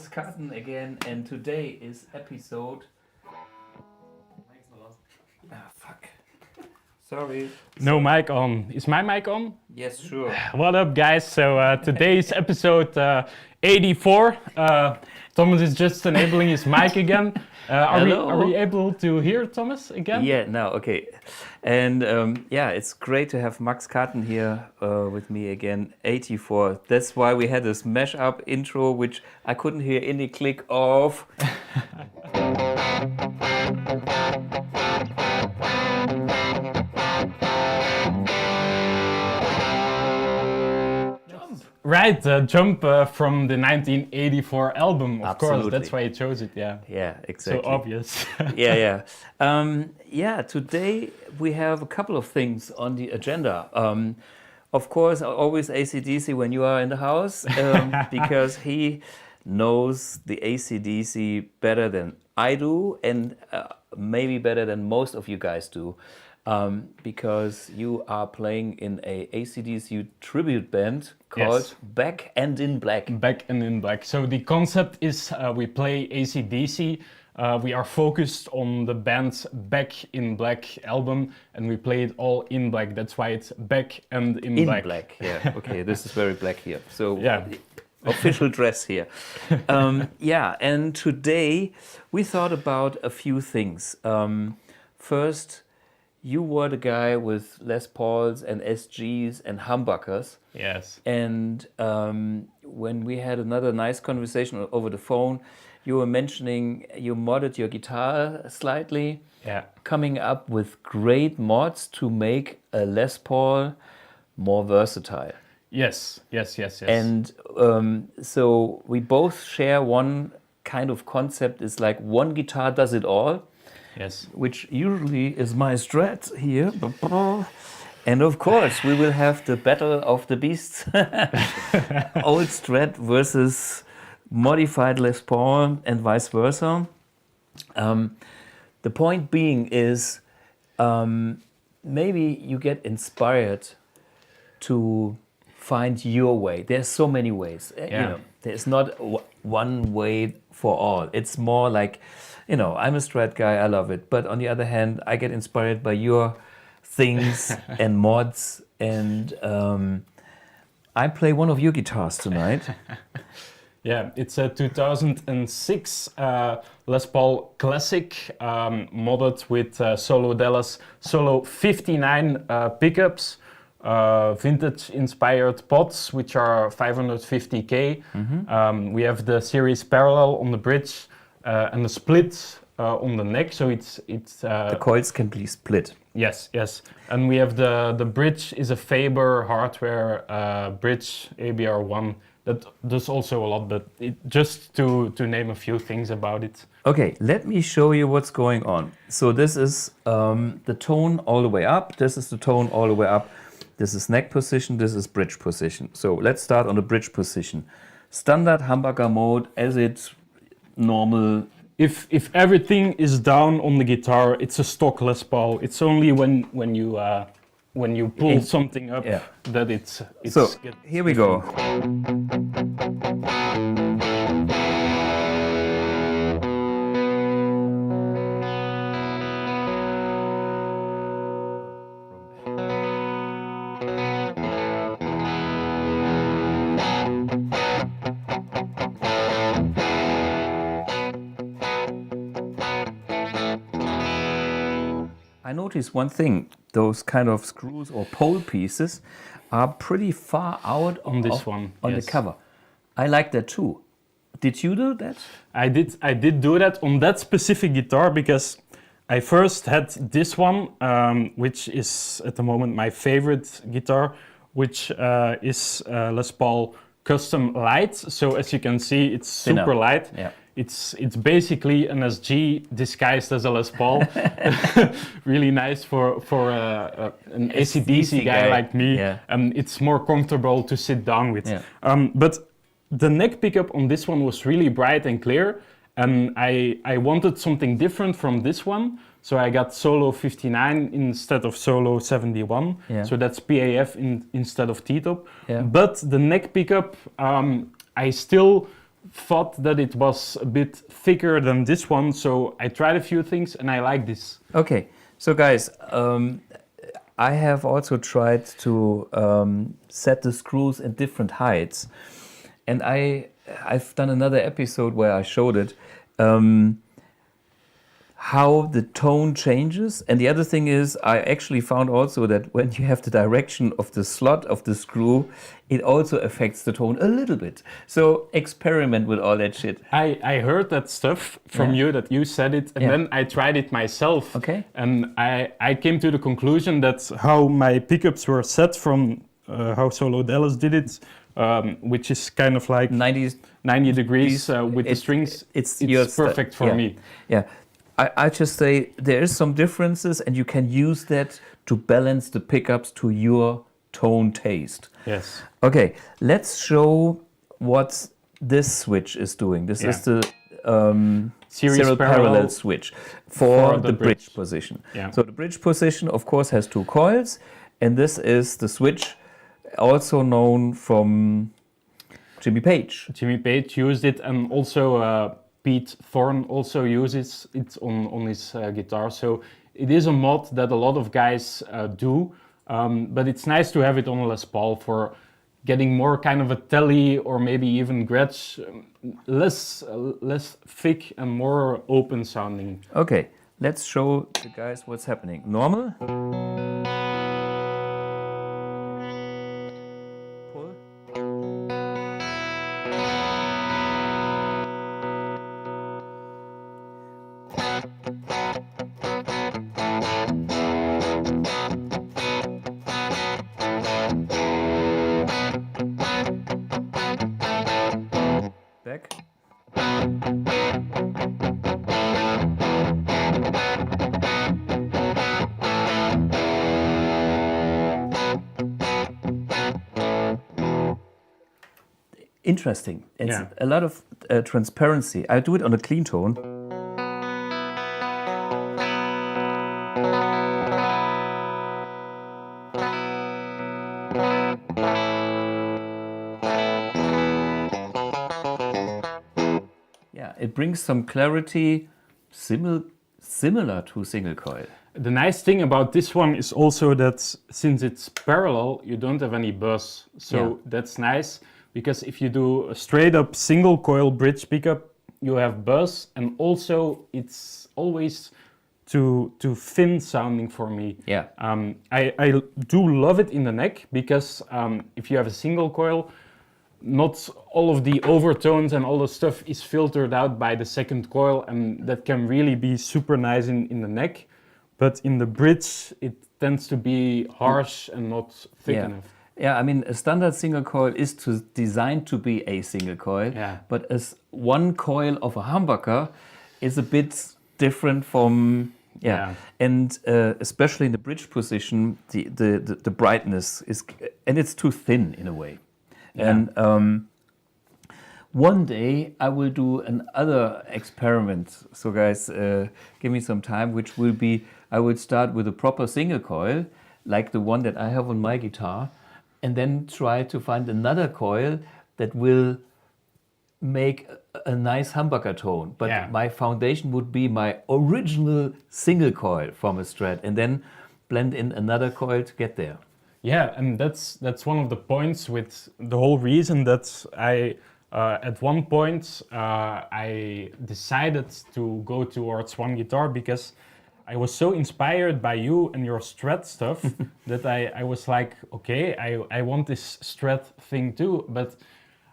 Max Carton again, and today is episode... fuck. Sorry. No mic on. Is my mic on? Yes, sure. What up, guys? So today's episode 84. Thomas is just enabling his mic again. Are we able to hear Thomas again? Yeah, no, okay. And it's great to have Max Carton here with me again, 84. That's why we had this mash-up intro, which I couldn't hear any click of. Right, Jump from the 1984 album, of Absolutely. course. That's why I chose it, yeah. Yeah, exactly. So obvious. Today we have a couple of things on the agenda. Of course, always AC/DC when you are in the house, because he knows the AC/DC better than I do, and maybe better than most of you guys do. Because you are playing in a AC/DC tribute band called Yes. Back and in Black. Back and in Black. So the concept is we play AC/DC. We are focused on the band's Back in Black album, and we play it all in black. That's why it's Back and in Black. In black, yeah. Okay, this is very black here. So Yeah. official dress here. And today we thought about a few things. First, you were the guy with Les Pauls and SGs and humbuckers. Yes. And when we had another nice conversation over the phone, you were mentioning you modded your guitar slightly, Yeah. coming up with great mods to make a Les Paul more versatile. Yes. And so we both share one kind of concept. It's like one guitar does it all. Yes. Which usually is my Strat here. And of course, we will have the battle of the beasts. Old Strat versus modified Les Paul and vice versa. The point being is maybe you get inspired to find your way. There's so many ways. Yeah. There's not one way for all. It's more like, I'm a Strat guy, I love it. But on the other hand, I get inspired by your things and mods. And I play one of your guitars tonight. Yeah, it's a 2006 Les Paul Classic, modded with Solo Dallas Solo 59 pickups, vintage-inspired pots, which are 550K. Mm-hmm. We have the series parallel on the bridge and the split on the neck, so it's the coils can be split. Yes, and we have the bridge is a Faber hardware bridge ABR1 that does also a lot, but just to name a few things about it. Okay, let me show you what's going on. So this is the tone all the way up. This is the tone all the way up. This is neck position. This is bridge position. So let's start on the bridge position. Standard humbucker mode as it's normal. If everything is down on the guitar, it's a stock Les Paul. It's only when you pull something up that it's so here we go. I noticed one thing, those kind of screws or pole pieces are pretty far out on this one on the cover. I like that too. Did you do that? I did do that on that specific guitar because I first had this one, which is at the moment my favorite guitar, which is Les Paul Custom Light. So as you can see, it's super light. Yeah. It's basically an SG disguised as a Les Paul. Really nice for an AC/DC guy like me. Yeah. It's more comfortable to sit down with. Yeah. But the neck pickup on this one was really bright and clear, and I wanted something different from this one. So I got Solo 59 instead of Solo 71. Yeah. So that's PAF instead of T-top. Yeah. But the neck pickup, I still thought that it was a bit thicker than this one, so I tried a few things and I like this. Okay, so guys, I have also tried to set the screws in different heights, and I've done another episode where I showed it. How the tone changes. And the other thing is, I actually found also that when you have the direction of the slot of the screw, it also affects the tone a little bit. So experiment with all that shit. I heard that stuff from you, that you said it, and then I tried it myself. Okay. And I came to the conclusion that how my pickups were set from how Solo Dallas did it, which is kind of like 90 degrees with the strings, it's perfect for me. Yeah. I just say there is some differences, and you can use that to balance the pickups to your tone taste. Yes. Okay, let's show what this switch is doing. This is the serial parallel switch for the bridge position. Yeah. So the bridge position, of course, has 2 coils, and this is the switch, also known from Jimmy Page. Jimmy Page used it, and also Pete Thorne also uses it on his guitar. So it is a mod that a lot of guys do, but it's nice to have it on a Les Paul for getting more kind of a telly or maybe even gretsch, less thick and more open sounding. Okay, let's show the guys what's happening. Normal. Pull. Back. Interesting. It's a lot of transparency. I do it on a clean tone. Yeah, it brings some clarity, similar to single coil. The nice thing about this one is also that since it's parallel, you don't have any buzz. So that's nice, because if you do a straight up single coil bridge pickup, you have buzz, and also it's always too thin sounding for me. Yeah. I do love it in the neck, because if you have a single coil, not all of the overtones and all the stuff is filtered out by the second coil, and that can really be super nice in the neck. But in the bridge, it tends to be harsh and not thick enough. Yeah, I mean, a standard single coil is designed to be a single coil, but as one coil of a humbucker is a bit different from, and especially in the bridge position, the brightness is, and it's too thin in a way. And one day I will do another experiment. So guys, give me some time, which will be, I will start with a proper single coil, like the one that I have on my guitar, and then try to find another coil that will make a nice humbucker tone. But my foundation would be my original single coil from a Strat, and then blend in another coil to get there. Yeah, and that's one of the points with the whole reason that I at one point I decided to go towards one guitar, because I was so inspired by you and your Strat stuff that I was like, okay, I want this Strat thing too. But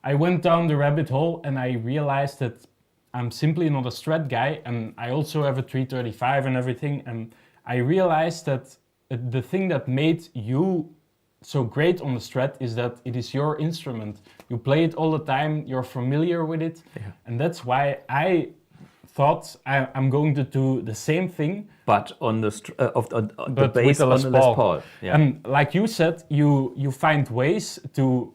I went down the rabbit hole and I realized that I'm simply not a Strat guy, and I also have a 335 and everything, and I realized that the thing that made you so great on the Strat is that it is your instrument. You play it all the time, you're familiar with it, and that's why I thought I'm going to do the same thing, but on the the bass on the Les Paul. Yeah. And like you said, you find ways to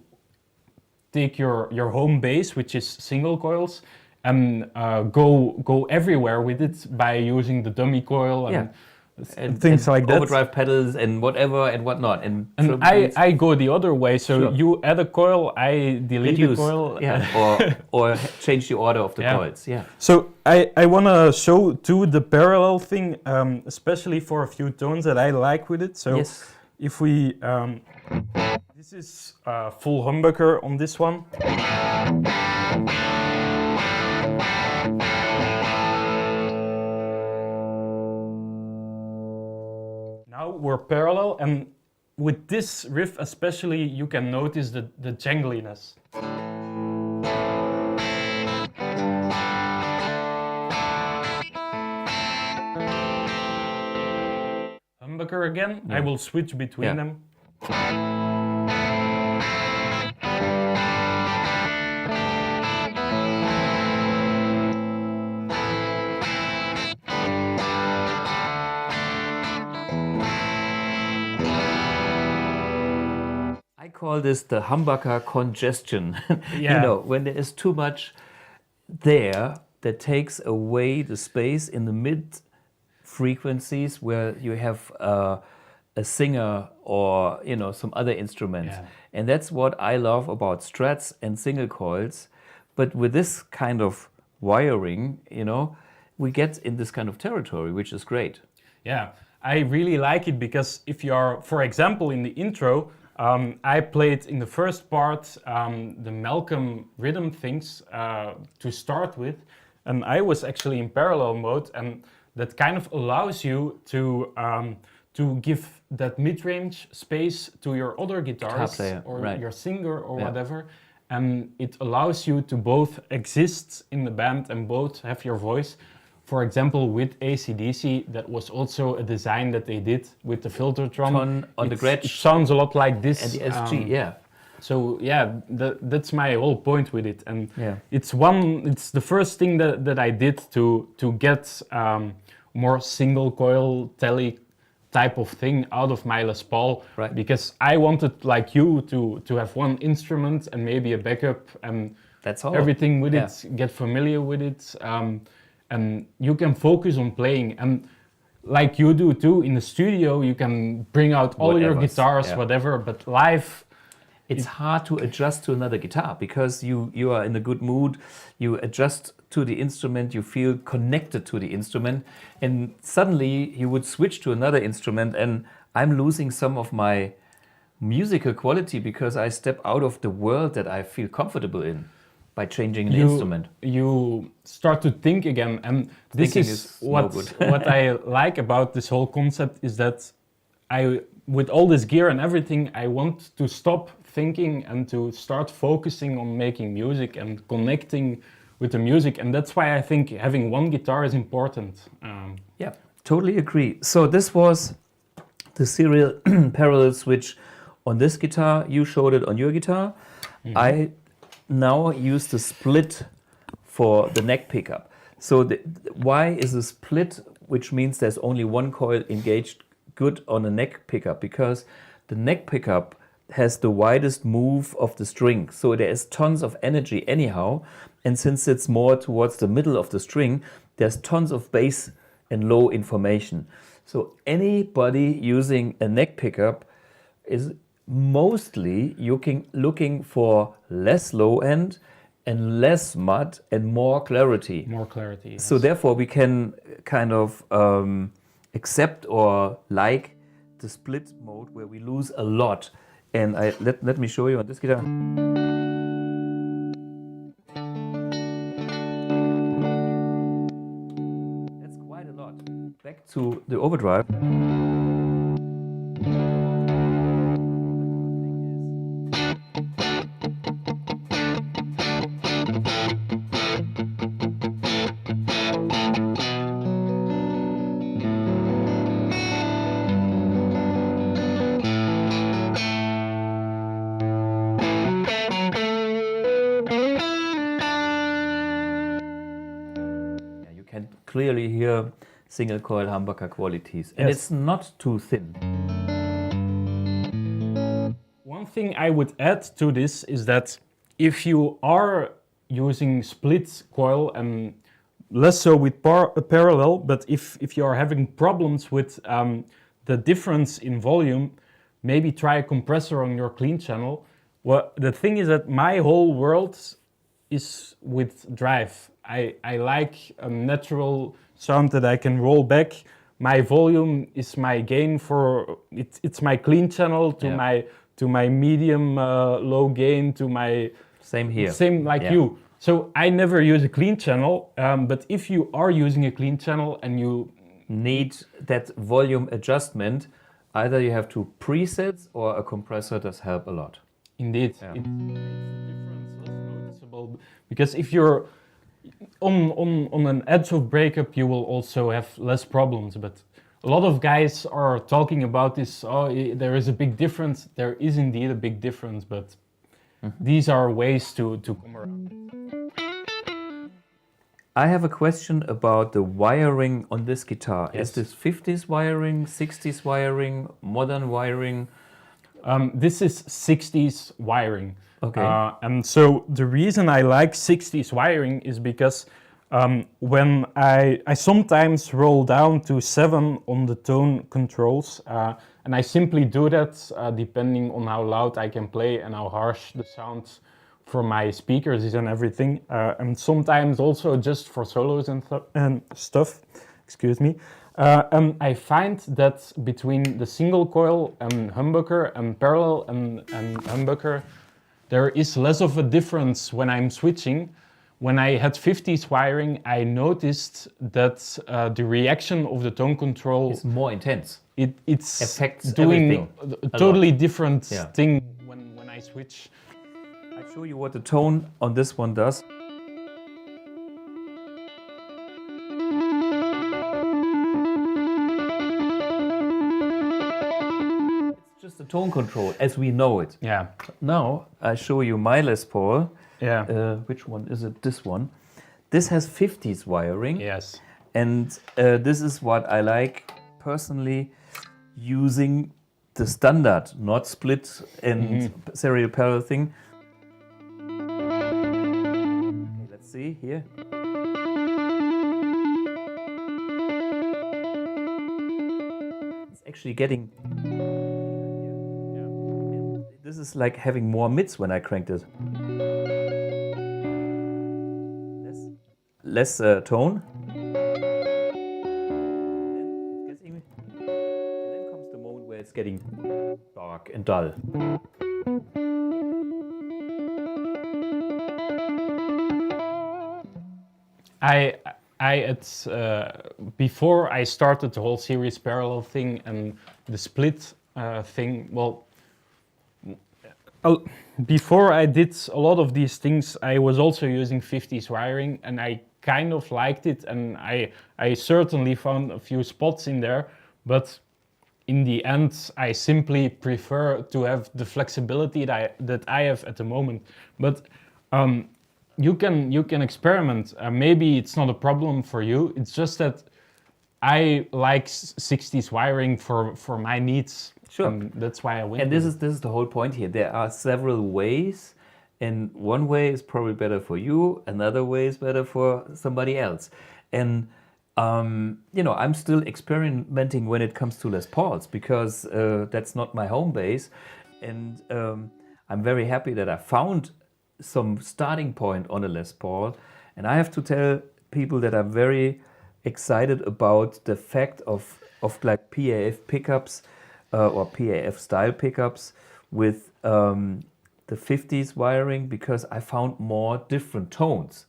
take your home bass, which is single coils, and go everywhere with it by using the dummy coil and and things like that. overdrive pedals and whatever and whatnot. And I go the other way. So Sure. you add a coil, I delete the reduce, coil. yeah, or change the order of the Yeah. coils. Yeah. So I want to show too the parallel thing, especially for a few tones that I like with it. So Yes. if we, this is full humbucker on this one. Now we're parallel, and with this riff especially, you can notice the jangliness. Humbucker again, I will switch between them. I call this the humbucker congestion. Yeah. You know, when there is too much there that takes away the space in the mid frequencies where you have a singer or, you know, some other instruments. Yeah. And that's what I love about Strats and single coils. But with this kind of wiring, you know, we get in this kind of territory, which is great. Yeah, I really like it because if you are, for example, in the intro, I played in the first part the Malcolm rhythm things to start with, and I was actually in parallel mode, and that kind of allows you to give that mid-range space to your other guitarist player, or right. your singer or Yeah. whatever, and it allows you to both exist in the band and both have your voice. For example, with AC/DC, that was also a design that they did with the filter drum. On the Gretsch. It sounds a lot like this. And the SG, yeah. So yeah, that's my whole point with it, and Yeah. it's the first thing that I did to get more single coil telly type of thing out of my Les Paul, Right. because I wanted, like you, to have one instrument and maybe a backup and That's all. everything with Yeah. it, get familiar with it, and you can focus on playing. And like you do too, in the studio, you can bring out all your Whatever, guitars, yeah. whatever, but live, It's hard to adjust to another guitar because you are in a good mood, you adjust to the instrument, you feel connected to the instrument, and suddenly you would switch to another instrument and I'm losing some of my musical quality because I step out of the world that I feel comfortable in by changing an instrument. You start to think again, and this Thinking is is no what good. what I like about this whole concept is that with all this gear and everything, I want to stop thinking and to start focusing on making music and connecting with the music, and that's why I think having one guitar is important. Yeah, totally agree. So this was the serial parallel switch on this guitar. You showed it on your guitar. I now use the split for the neck pickup. So why is a split, which means there's only one coil engaged, good on a neck pickup? Because the neck pickup has the widest move of the string. So there is tons of energy anyhow. And since it's more towards the middle of the string, there's tons of bass and low information. So anybody using a neck pickup is mostly looking for less low end and less mud and more clarity. More clarity. Yes. So therefore we can kind of accept or like the split mode where we lose a lot. And let me show you on this guitar. That's quite a lot. Back to the overdrive. You can clearly hear single coil humbucker qualities, and Yes. it's not too thin. One thing I would add to this is that if you are using split coil and less so with parallel, but if you are having problems with the difference in volume, maybe try a compressor on your clean channel. Well, the thing is that my whole world is with drive. I like a natural sound that I can roll back. My volume is my gain for it's my clean channel to my medium low gain to my same here. Same like you. So I never use a clean channel, but if you are using a clean channel and you need that volume adjustment, either you have two presets or a compressor does help a lot. Indeed, it makes the difference less noticeable, because if you're on an edge of breakup, you will also have less problems. But a lot of guys are talking about this. Oh, there is a big difference. There is indeed a big difference, but these are ways to come around. I have a question about the wiring on this guitar. Yes. Is this 50s wiring, 60s wiring, modern wiring? This is 60s wiring. Okay. And so the reason I like 60s wiring is because when I sometimes roll down to 7 on the tone controls, and I simply do that depending on how loud I can play and how harsh the sound for my speakers is and everything, and sometimes also just for solos and stuff. Excuse me. I find that between the single coil and humbucker and parallel and humbucker, there is less of a difference when I'm switching. When I had 50s wiring, I noticed that the reaction of the tone control It's more intense. It's Affects doing everything a totally different thing when I switch. I'll show you what the tone on this one does. It's just a tone control as we know it. Yeah. Now I show you my Les Paul. Yeah. Which one is it? This one. This has 50s wiring. Yes. And this is what I like personally, using the standard, not split and serial parallel thing. Okay, let's see here. It's actually getting. This is like having more mids when I cranked it. Less tone. And then comes the moment where it's getting dark and dull. Before I started the whole series parallel thing and the split thing, well, before I did a lot of these things, I was also using 50s wiring, and I kind of liked it, and I certainly found a few spots in there, but in the end, I simply prefer to have the flexibility that I have at the moment. But you can experiment. Maybe it's not a problem for you. It's just that I like 60s wiring for my needs. Sure. And that's why I went. And this is the whole point here. There are several ways, and one way is probably better for you, another way is better for somebody else. And you know, I'm still experimenting when it comes to Les Pauls, because that's not my home base. And I'm very happy that I found some starting point on a Les Paul. And I have to tell people that I'm very excited about the fact of like PAF pickups or PAF style pickups with the 50s wiring, because I found more different tones.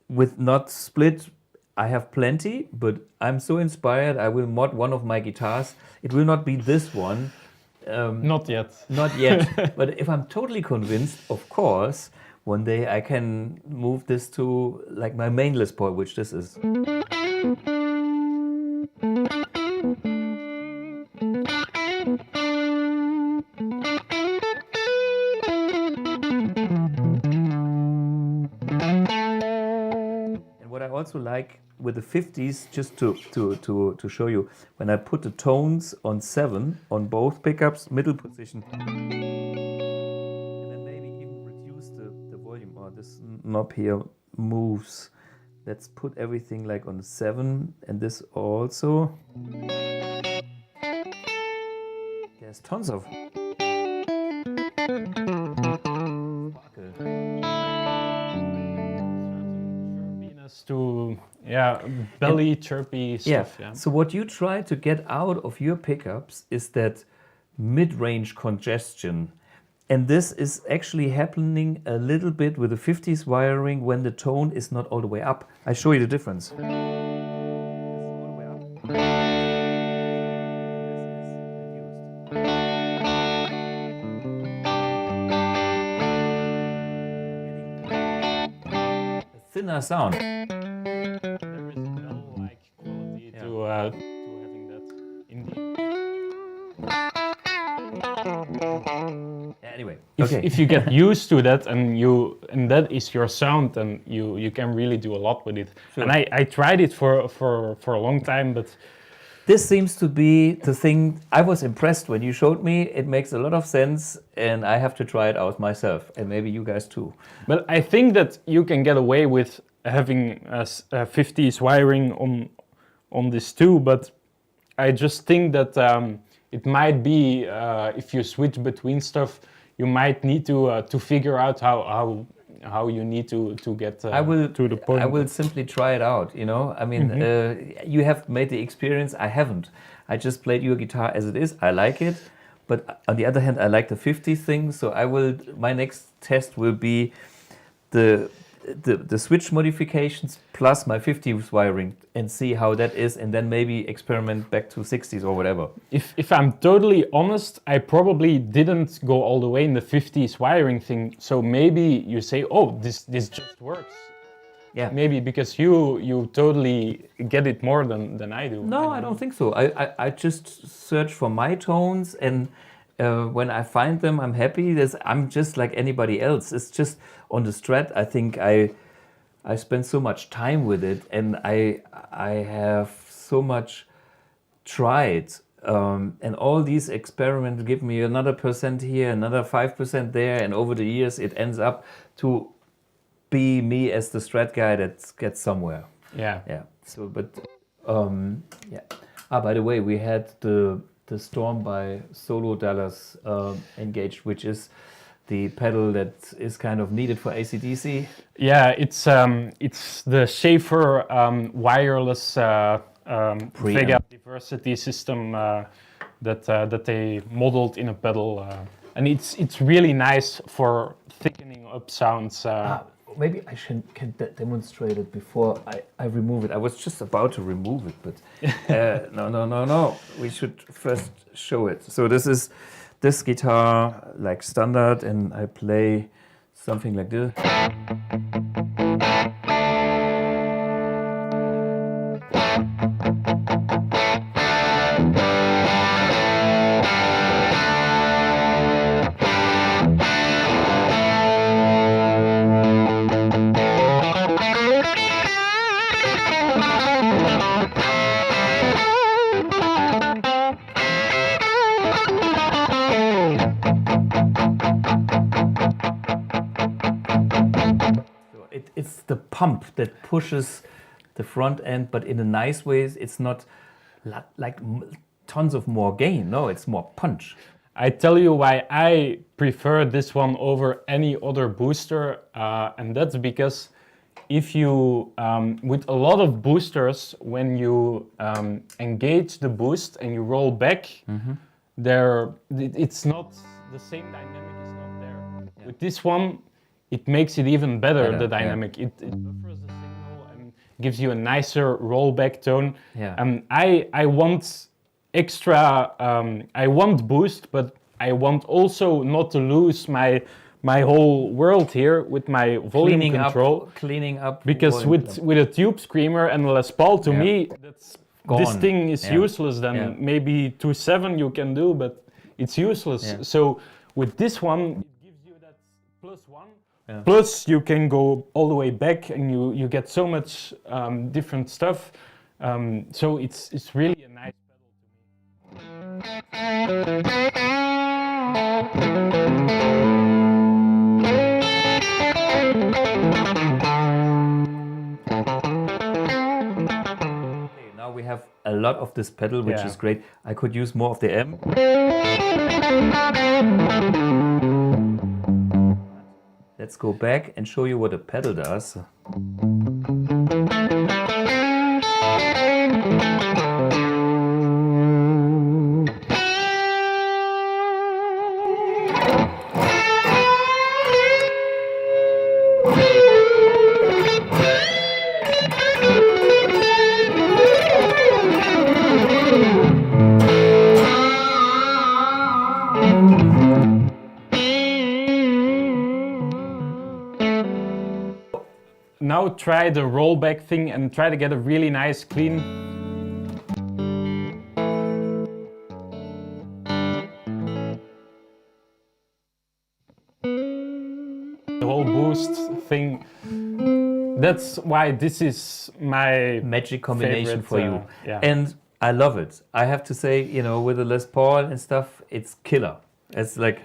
With not split, I have plenty, but I'm so inspired. I will mod one of my guitars. It will not be this one. Not yet. Not yet. But if I'm totally convinced, of course, one day I can move this to like my main Les Paul, which this is. What I also like with the 50s, just to show you, when I put the tones on 7 on both pickups, middle position, and then maybe even reduce the volume, or this knob here moves let's put everything like on 7 and this also. There's tons of to belly chirpy stuff. Yeah. So what you try to get out of your pickups is that mid-range congestion. And this is actually happening a little bit with the 50s wiring when the tone is not all the way up. I show you the difference. Thinner sound. There is bell-like quality to having that indeed. Anyway, if you get used to that and that is your sound, then you can really do a lot with it. Sure. And I tried it for a long time, but this seems to be the thing. I was impressed when you showed me. It makes a lot of sense, and I have to try it out myself, and maybe you guys too. But I think that you can get away with having a 50s wiring on this too, but I just think that it might be if you switch between stuff, you might need to figure out how you need to get to the point. I will simply try it out, you know. I mean, you have made the experience. I haven't. I just played your guitar as it is. I like it, but on the other hand, I like the 50 thing. So I will. My next test will be the switch modifications plus my 50s wiring and see how that is, and then maybe experiment back to 60s or whatever. If I'm totally honest, I probably didn't go all the way in the 50s wiring thing. So maybe you say, oh, this just works. Yeah. Maybe because you totally get it more than I do. No, I don't think so. I just search for my tones, and when I find them, I'm happy. I'm just like anybody else. It's just on the Strat, I think I spend so much time with it, and I have so much tried. And all these experiments give me another % here, another 5% there, and over the years it ends up to be me as the Strat guy that gets somewhere. Yeah. Yeah. So, but yeah. By the way, we had the Storm by Solo Dallas engaged, which is the pedal that is kind of needed for AC/DC. Yeah, it's the Schaefer wireless Vega diversity system that they modeled in a pedal, and it's really nice for thickening up sounds. Maybe I can demonstrate it before I remove it. I was just about to remove it, but no. We should first show it. So this is this guitar like standard, and I play something like this. It's the pump that pushes the front end, but in a nice way. It's not like tons of more gain. No, it's more punch. I tell you why I prefer this one over any other booster, and that's because if you, with a lot of boosters, when you engage the boost and you roll back, it's not, the same dynamic is not there. Yeah. With this one, it makes it even better, the dynamic. Yeah. It buffers the signal and gives you a nicer rollback tone. Yeah. I want extra, I want boost, but I want also not to lose my whole world here with my volume control. Cleaning up. Because with a Tube Screamer and a Les Paul, to me, this thing is useless. Then maybe 2.7 you can do, but it's useless. Yeah. So with this one, it gives you that +1. Yeah. Plus, you can go all the way back, and you get so much different stuff. So it's really a nice pedal to me. lot of this pedal, which is great. I could use more of the M. Let's go back and show you what a pedal does. Now try the rollback thing and try to get a really nice clean. The whole boost thing. That's why this is my magic combination favorite, for you. yeah. And I love it. I have to say, you know, with the Les Paul and stuff, it's killer. It's like,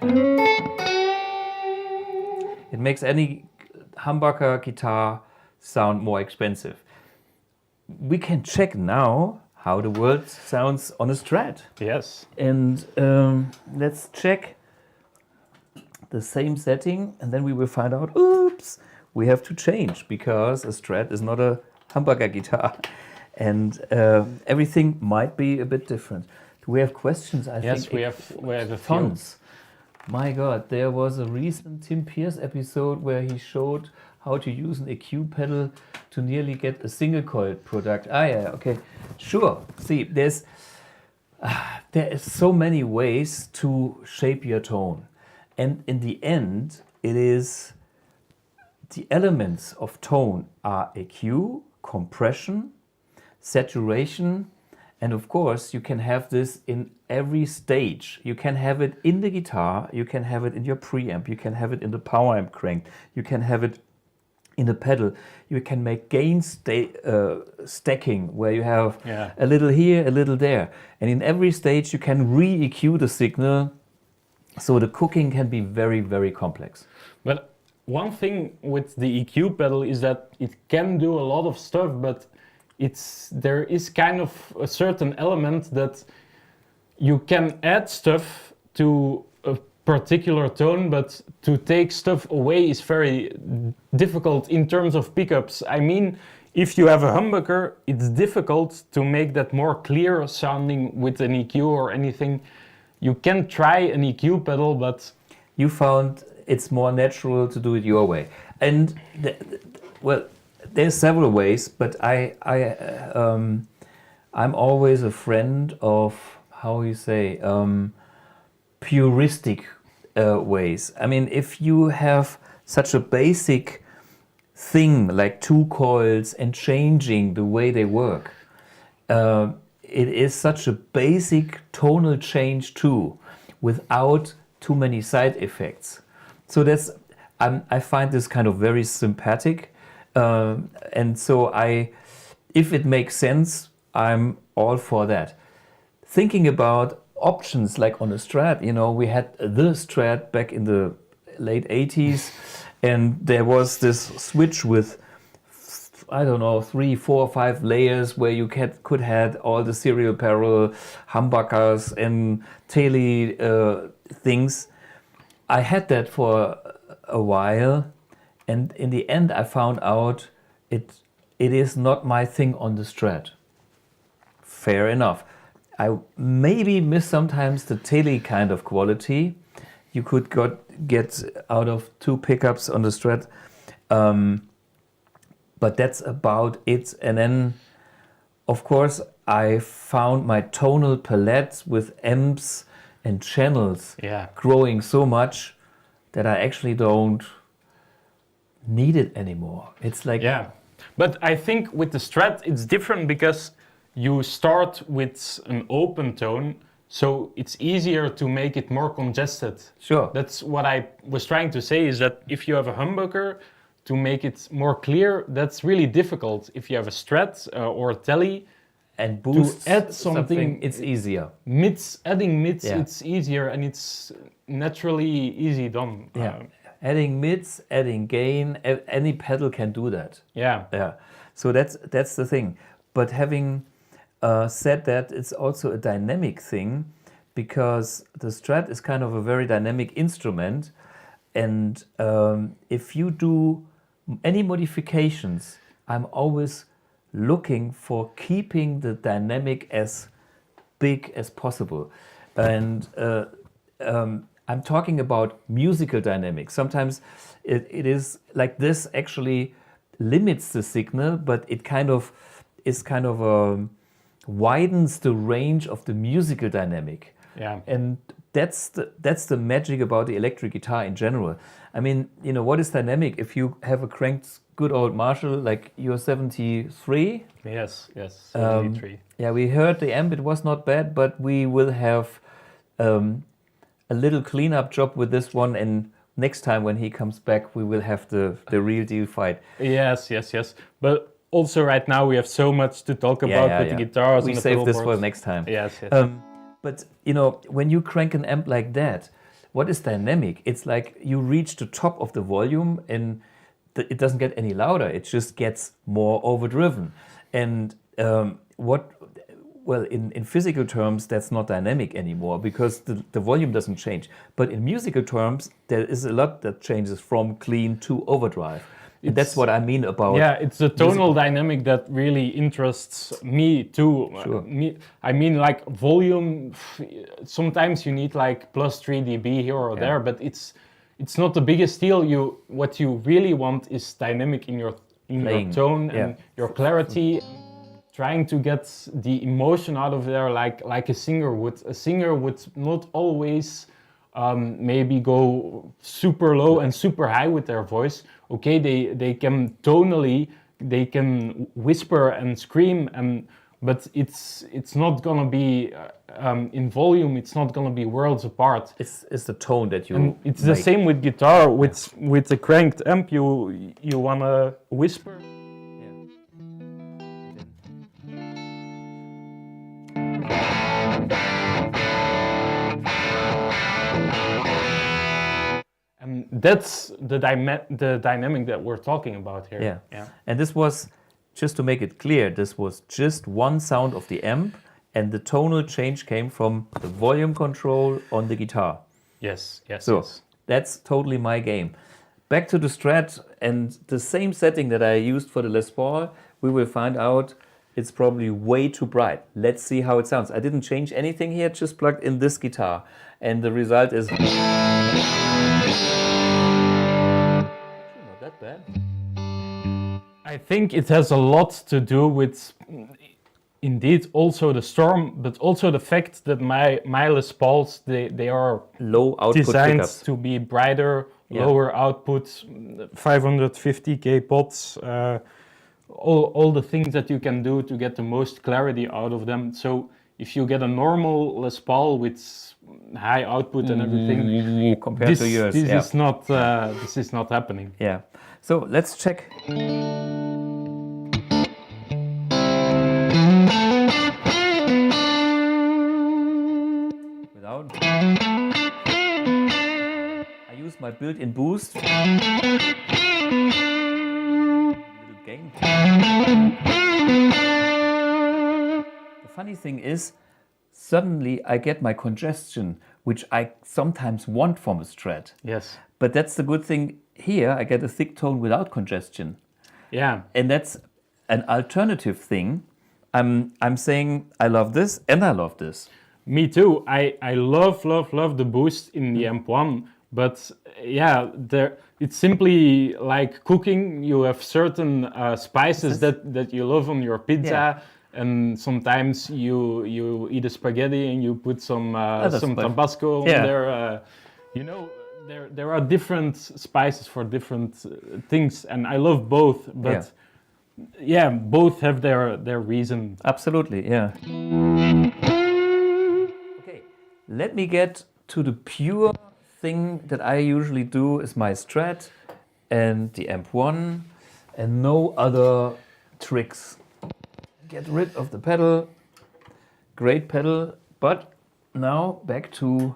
it makes any humbucker guitar sound more expensive. We can check now how the world sounds on a Strat. Yes. And let's check the same setting, and then we will find out, oops, we have to change because a Strat is not a humbucker guitar. And everything might be a bit different. Do we have questions? I Yes, think we have a few. tons. My God, there was a recent Tim Pierce episode where he showed how to use an EQ pedal to nearly get a single coil product. Ah, yeah, okay, sure. See, there is so many ways to shape your tone, and in the end, it is the elements of tone are EQ, compression, saturation, and of course you can have this in every stage. You can have it in the guitar, you can have it in your preamp, you can have it in the power amp crank, you can have it in the pedal. You can make gain stacking where you have a little here, a little there, and in every stage you can re-EQ the signal, so the cooking can be very, very complex. But one thing with the EQ pedal is that it can do a lot of stuff, but there is kind of a certain element that you can add stuff to a particular tone, but to take stuff away is very difficult in terms of pickups. I mean, if you have a humbucker, it's difficult to make that more clear sounding with an EQ or anything. You can try an EQ pedal, but you found it's more natural to do it your way. And well, there's several ways, but I'm always a friend of, how you say, puristic ways. I mean, if you have such a basic thing like two coils and changing the way they work, it is such a basic tonal change too, without too many side effects. So I find this kind of very sympathetic. And so if it makes sense, I'm all for that. Thinking about options like on a Strat, you know, we had the Strat back in the late 80s, and there was this switch with, I don't know, 3, 4, 5 layers where you could have all the serial parallel humbuckers and Tele things. I had that for a while, and in the end I found out it is not my thing on the Strat. Fair enough. I maybe miss sometimes the Tele kind of quality you could get out of 2 pickups on the Strat, but that's about it. And then, of course, I found my tonal palette with amps and channels growing so much that I actually don't need it anymore. It's like... Yeah, but I think with the Strat it's different because you start with an open tone, so it's easier to make it more congested. Sure. That's what I was trying to say, is that if you have a humbucker, to make it more clear, that's really difficult. If you have a Strat or a Tele, and boost to add something, it's easier. Adding mids, it's easier, and it's naturally easy done. Yeah. Adding mids, adding gain, any pedal can do that. Yeah. Yeah. So that's the thing. But having said that it's also a dynamic thing, because the Strat is kind of a very dynamic instrument, and if you do any modifications, I'm always looking for keeping the dynamic as big as possible. And I'm talking about musical dynamics. Sometimes it is like this actually limits the signal, but it kind of widens the range of the musical dynamic. Yeah. And that's the magic about the electric guitar in general. I mean, you know, what is dynamic? If you have a cranked good old Marshall, like your 73. Yes, 73. Yeah, we heard the amp, it was not bad, but we will have a little cleanup job with this one, and next time when he comes back, we will have the real deal fight. Yes. But also right now we have so much to talk about with the guitars. We and the save this pedalboards. for next time. Yes. But you know, when you crank an amp like that, what is dynamic? It's like you reach the top of the volume and it doesn't get any louder. It just gets more overdriven. And in physical terms, that's not dynamic anymore, because the volume doesn't change. But in musical terms, there is a lot that changes from clean to overdrive. And that's what I mean about... Yeah, it's the tonal dynamic that really interests me too. Sure. I mean, like volume, sometimes you need like plus 3 dB here or there, but it's not the biggest deal. What you really want is dynamic in your tone and your clarity. Trying to get the emotion out of there like a singer would. A singer would not always maybe go super low and super high with their voice. Okay, they can tonally, they can whisper and scream, but it's not gonna be in volume. It's not gonna be worlds apart. It's the tone that you. And it's the same with guitar. With the cranked amp, you wanna whisper. And that's the dynamic that we're talking about here. Yeah. And this was, just to make it clear, this was just one sound of the amp, and the tonal change came from the volume control on the guitar. Yes. So that's totally my game. Back to the Strat and the same setting that I used for the Les Paul, we will find out it's probably way too bright. Let's see how it sounds. I didn't change anything here, just plugged in this guitar, and the result is not that bad. I think it has a lot to do with, indeed, also the storm, but also the fact that my Les Pauls, they are low output designed pickups to be brighter, lower output, 550k pots, all the things that you can do to get the most clarity out of them. So if you get a normal Les Paul with high output and everything, compared to yours, this is not happening. Yeah. So let's check. Without. I use my built-in boost. Gain. The funny thing is, suddenly I get my congestion, which I sometimes want from a Strat. Yes. But that's the good thing here. I get a thick tone without congestion. Yeah. And that's an alternative thing. I'm saying I love this and I love this. Me too. I love the boost in the amp1, but yeah, it's simply like cooking. You have certain spices that you love on your pizza, and sometimes you eat a spaghetti and you put some Tabasco on there. You know, there are different spices for different things, and I love both. But yeah, both have their reason. Absolutely, yeah. Okay, let me get to the pure thing that I usually do is my Strat and the amp1 and no other tricks. Get rid of the pedal, great pedal, but now back to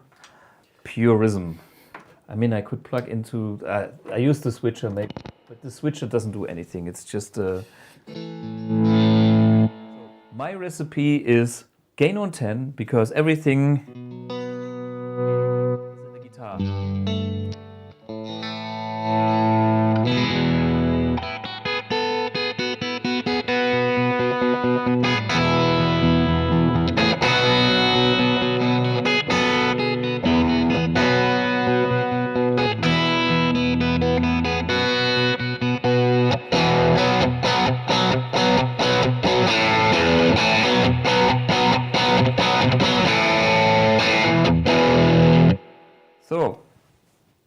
purism. I mean, I could plug into, I use the switcher maybe, but the switcher doesn't do anything. It's just My recipe is gain on 10 because everything is in the guitar. So,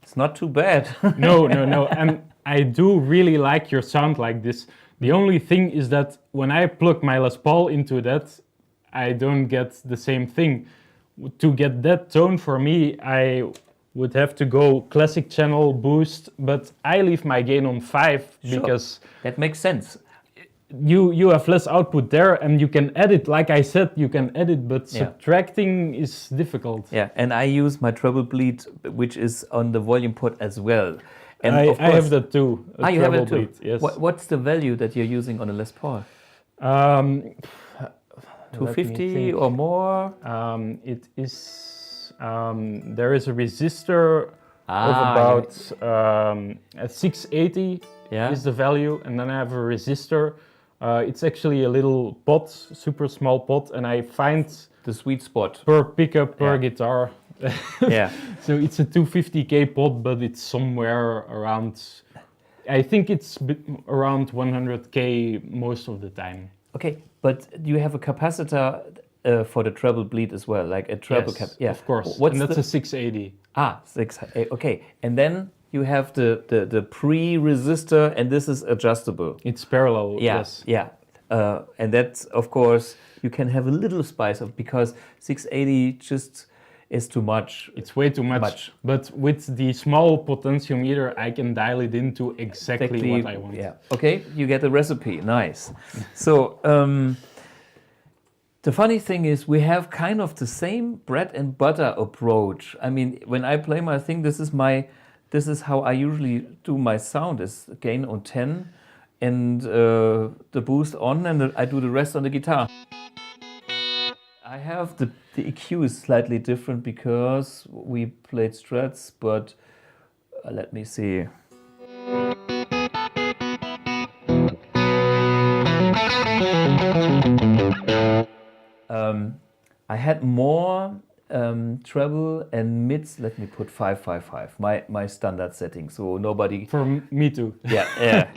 it's not too bad. No. And I do really like your sound like this. The only thing is that when I plug my Les Paul into that, I don't get the same thing. To get that tone for me, I would have to go classic channel boost, but I leave my gain on 5 Sure. because That makes sense. you have less output there and you can edit. Like I said, you can edit, but Yeah. subtracting is difficult. Yeah, and I use my treble bleed, which is on the volume pot as well. And I of course, have that too. a you have treble it too. bleed, yes. What's the value that you're using on a Les Paul? Let me 250 think. or more? It is. There is a resistor of about a 680 Yeah. is the value, and then I have a resistor. It's actually a little pot, super small pot, and I find The sweet spot. per pickup per Yeah. guitar. Yeah. So it's a 250k pot, but it's somewhere around. I think it's around 100k most of the time. Okay, but you have a capacitor for the treble bleed as well, like a treble Yes, cap. Yeah, of course. What's and that's the a 680. 6? Okay, and then you have the pre-resistor, and this is adjustable. It's parallel. Yeah, Yes. yeah. And that's, of course, you can have a little spice of, because 680 just is too much. It's way too much. But with the small potentiometer, I can dial it into exactly what I want. Yeah. Okay, you get the recipe. Nice. So the funny thing is, we have kind of the same bread and butter approach. I mean, when I play my thing, this is how I usually do my sound: is gain on 10, and the boost on, and I do the rest on the guitar. I have the EQ is slightly different because we played Strats, but let me see. I had more treble and mids. Let me put 555, my standard setting, so nobody. For me too. Yeah, yeah.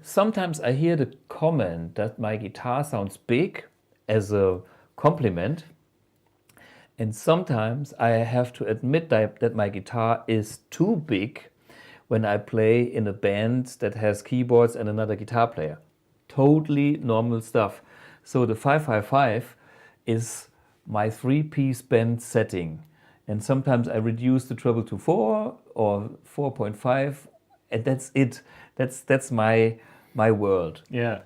Sometimes I hear the comment that my guitar sounds big as a compliment, and sometimes I have to admit that my guitar is too big when I play in a band that has keyboards and another guitar player. Totally normal stuff. So the 555 is my 3-piece band setting, and sometimes I reduce the treble to 4 or 4.5, and that's it. That's my world. Yeah.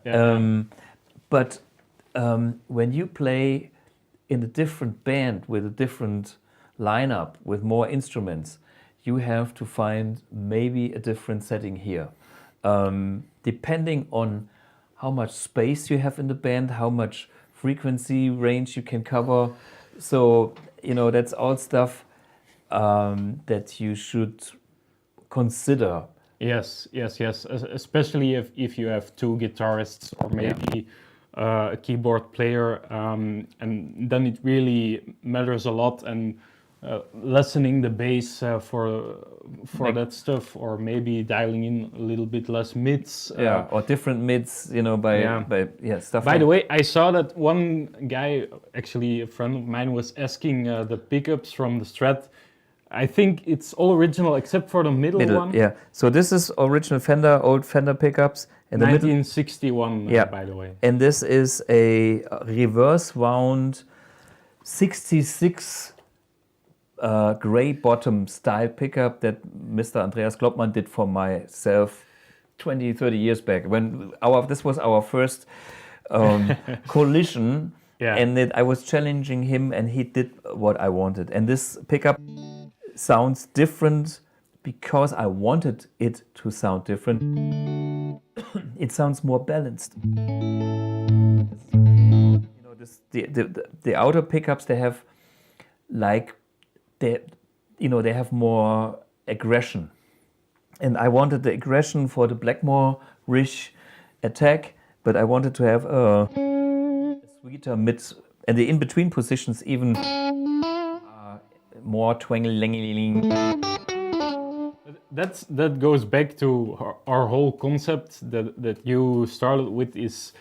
But when you play in a different band with a different lineup with more instruments, you have to find maybe a different setting here, depending on how much space you have in the band, how much frequency range you can cover. So that's all stuff that you should consider. Yes. Especially if you have two guitarists or maybe a keyboard player, and then it really matters a lot. And lessening the bass for that stuff, or maybe dialing in a little bit less mids. Or different mids, by stuff. By the way, I saw that one guy, actually a friend of mine, was asking the pickups from the Strat. I think it's all original except for the middle one. Yeah. So this is original old Fender pickups. And the 1961, by the way. And this is a reverse wound 66 gray bottom style pickup that Mr. Andreas Kloppmann did for myself 20, 30 years back. This was our first collision. Yeah. And I was challenging him, and he did what I wanted. And this pickup sounds different because I wanted it to sound different, it sounds more balanced. You know, the outer pickups, they have like they have more aggression, and I wanted the aggression for the Blackmore rich attack, but I wanted to have a sweeter mid, and the in-between positions even more twangling. That goes back to our whole concept that you started with, is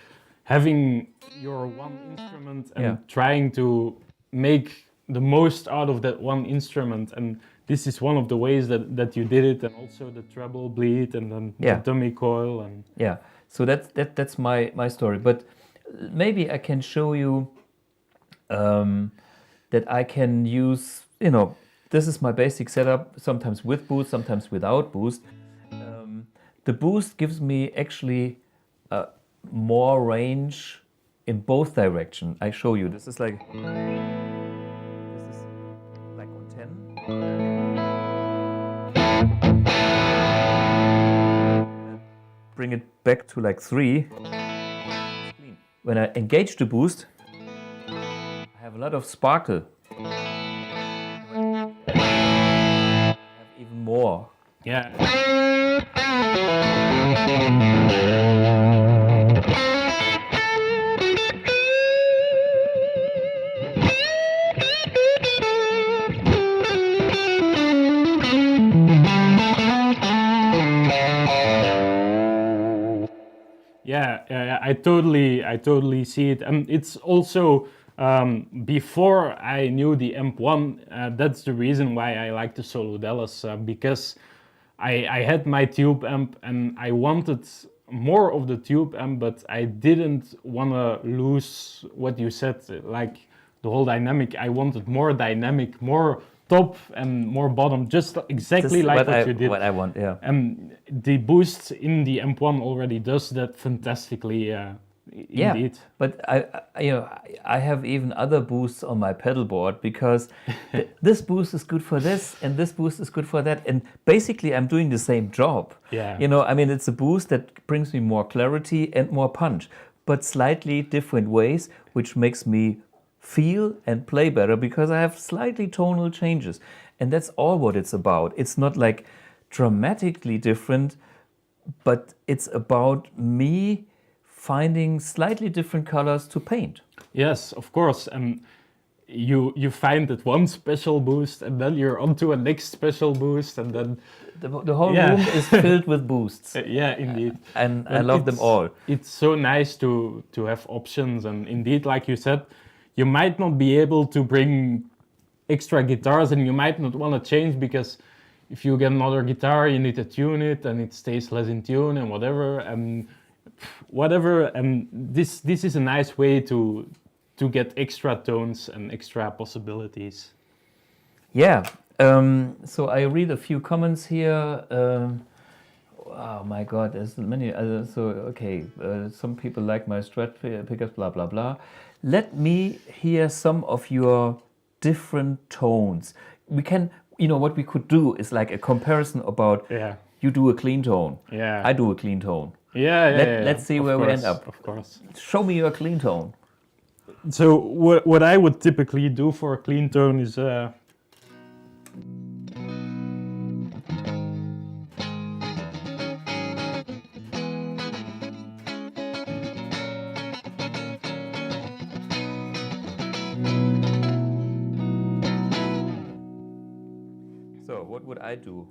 having your one instrument and trying to make the most out of that one instrument. And this is one of the ways that you did it, and also the treble bleed and then the dummy coil. And so that's my story. But maybe I can show you that I can use, this is my basic setup, sometimes with boost, sometimes without boost. The boost gives me actually more range in both directions. I show you. This is like on 10. Bring it back to like 3. When I engage the boost, I have a lot of sparkle. Even more. I totally see it. And it's also before I knew the Amp 1, that's the reason why I like the Solo Dallas, because I had my tube amp and I wanted more of the tube amp, but I didn't want to lose what you said, like the whole dynamic. I wanted more dynamic, more top and more bottom, just exactly like what you did. What I want, yeah. And the boost in the Amp 1 already does that fantastically. Indeed. But I have even other boosts on my pedalboard, because this boost is good for this and this boost is good for that, and basically I'm doing the same job. It's a boost that brings me more clarity and more punch, but slightly different ways, which makes me feel and play better because I have slightly tonal changes, and that's all what it's about. It's not like dramatically different, but it's about me finding slightly different colors to paint. Yes, of course. You find that one special boost, and then you're onto a next special boost, and then the whole room is filled with boosts. Indeed. And I love them all. It's so nice to have options, and indeed, like you said, you might not be able to bring extra guitars, and you might not want to change, because if you get another guitar, you need to tune it, and it stays less in tune, and whatever. And this is a nice way to get extra tones and extra possibilities. So I read a few comments here. Oh my God, there's many. Some people like my Strat pickups, blah blah blah. Let me hear some of your different tones. We can, what we could do is like a comparison about. You do a clean tone. I do a clean tone. Let's see where we end up. Of course. Show me your clean tone. So what I would typically do for a clean tone is So what would I do?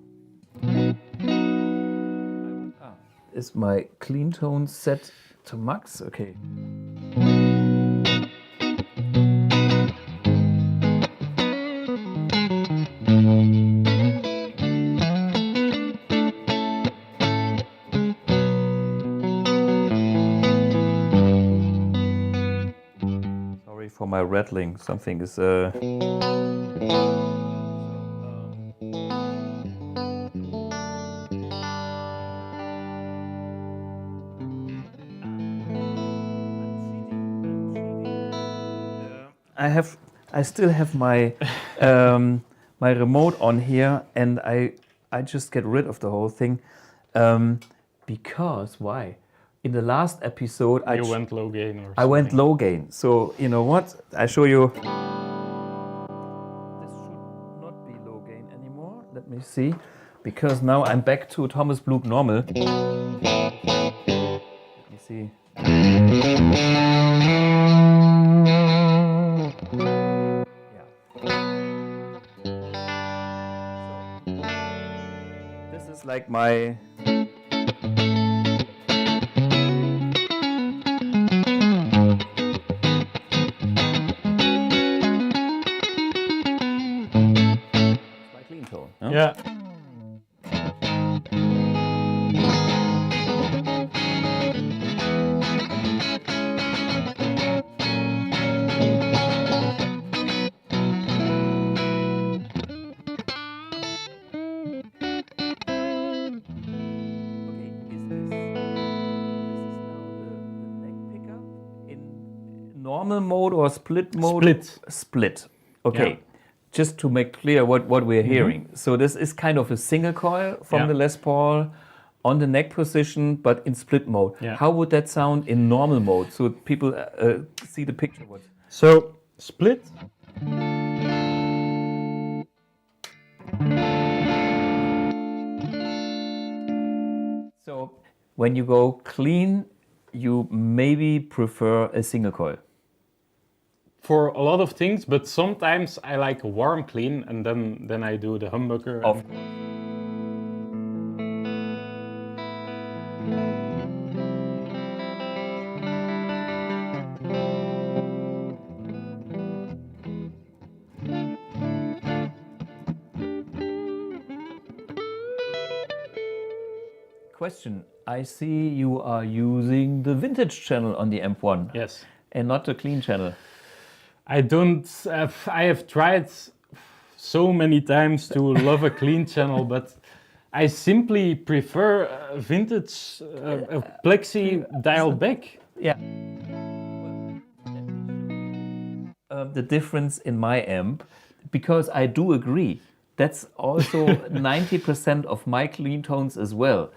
Is my clean tone set to max? Okay. Sorry for my rattling. Something is I still have my my remote on here, and I I just get rid of the whole thing. Because, why? In the last episode, You went low gain or something. I went low gain. So, you know what? I show you. This should not be low gain anymore. Let me see. Because now I'm back to Thomas Blug normal. Let me see. Yeah. So, this is like my... clean tone. No? Yeah. Normal mode or split mode? Split. Okay. Yeah. Just to make clear what we're hearing. So this is kind of a single coil from the Les Paul on the neck position, but in split mode. Yeah. How would that sound in normal mode? So people see the picture. So split. So when you go clean, you maybe prefer a single coil. For a lot of things, but sometimes I like a warm clean, and then I do the humbucker. Of course. Question. I see you are using the vintage channel on the amp1. Yes. And not the clean channel. I don't. I have tried so many times to love a clean channel, but I simply prefer vintage plexi dial back. Yeah. The difference in my amp, because I do agree, that's also 90% of my clean tones as well.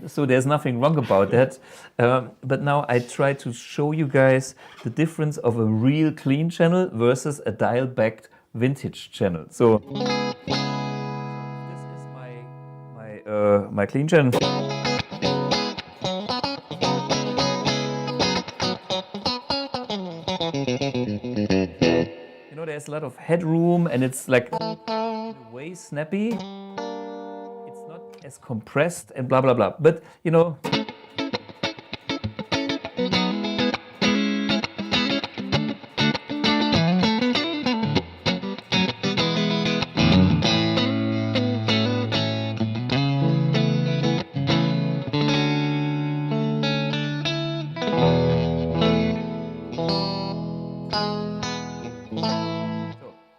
So there's nothing wrong about that. But now I try to show you guys the difference of a real clean channel versus a dial-backed vintage channel. So this is my clean channel. You know, there's a lot of headroom and it's like way snappy. As compressed and blah blah blah, but you know,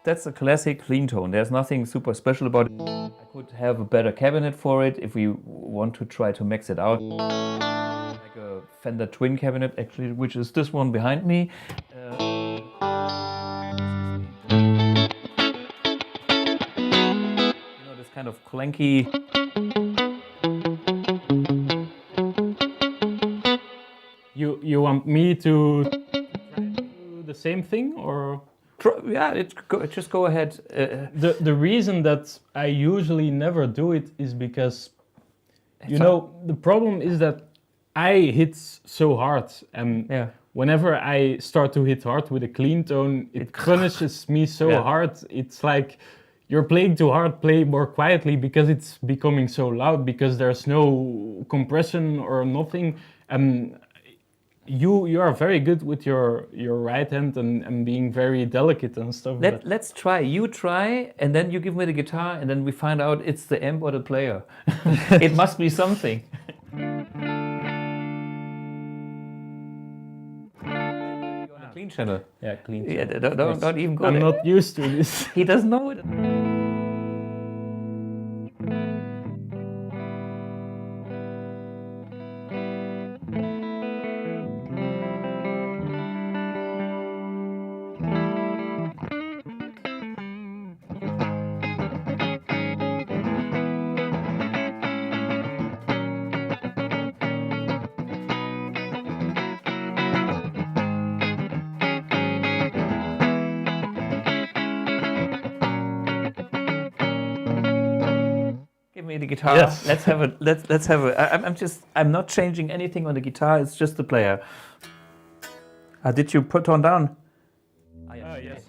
that's a classic clean tone. There's nothing super special about it. I could have a better cabinet for it if we want to try to max it out. Like a Fender twin cabinet, actually, which is this one behind me. You know, this kind of clanky. You want me to do the same thing, or? Yeah, just go ahead. The reason that I usually never do it is because, you know, the problem is that I hit so hard, and whenever I start to hit hard with a clean tone, it punishes me so hard. It's like, you're playing too hard, play more quietly, because it's becoming so loud, because there's no compression or nothing. And you are very good with your right hand and being very delicate and stuff. Let's try. You try, and then you give me the guitar, and then we find out it's the amp or the player. It must be something. You're on a clean channel. Yeah, clean channel. Yeah, don't even go I'm there. not used to this. He doesn't know it. me the guitar. Yes. Let's have a. Let's have a. I'm not changing anything on the guitar. It's just the player. Did you put on down? Yes.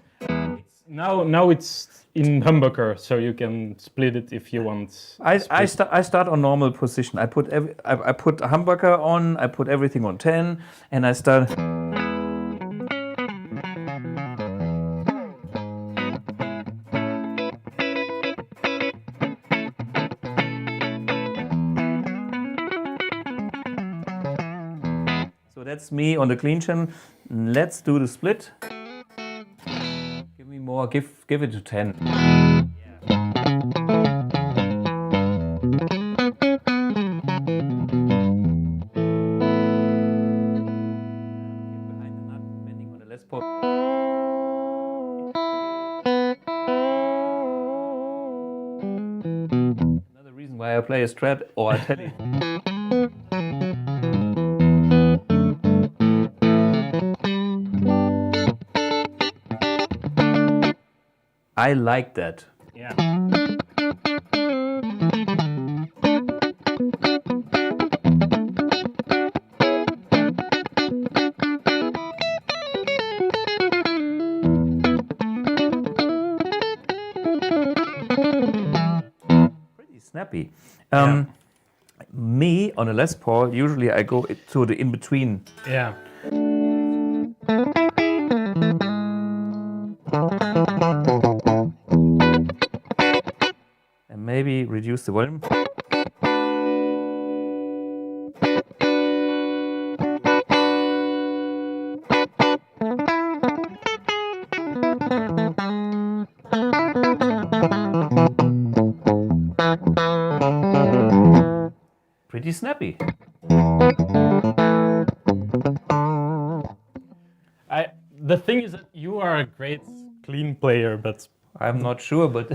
Now it's in humbucker, so you can split it if you want. I start on normal position. I put I put a humbucker on. I put everything on 10, and I start. So that's me on the clean channel. Let's do the split. Give me more. Give it to 10. Behind the nut, bending on the Les Paul. Another reason why I play a Strat or a Tele. I like that. Yeah. Pretty snappy. Me on a Les Paul, usually I go to the in-between. Yeah. And maybe reduce the volume. Pretty snappy. The thing is that you are a great clean player, but I'm not sure, but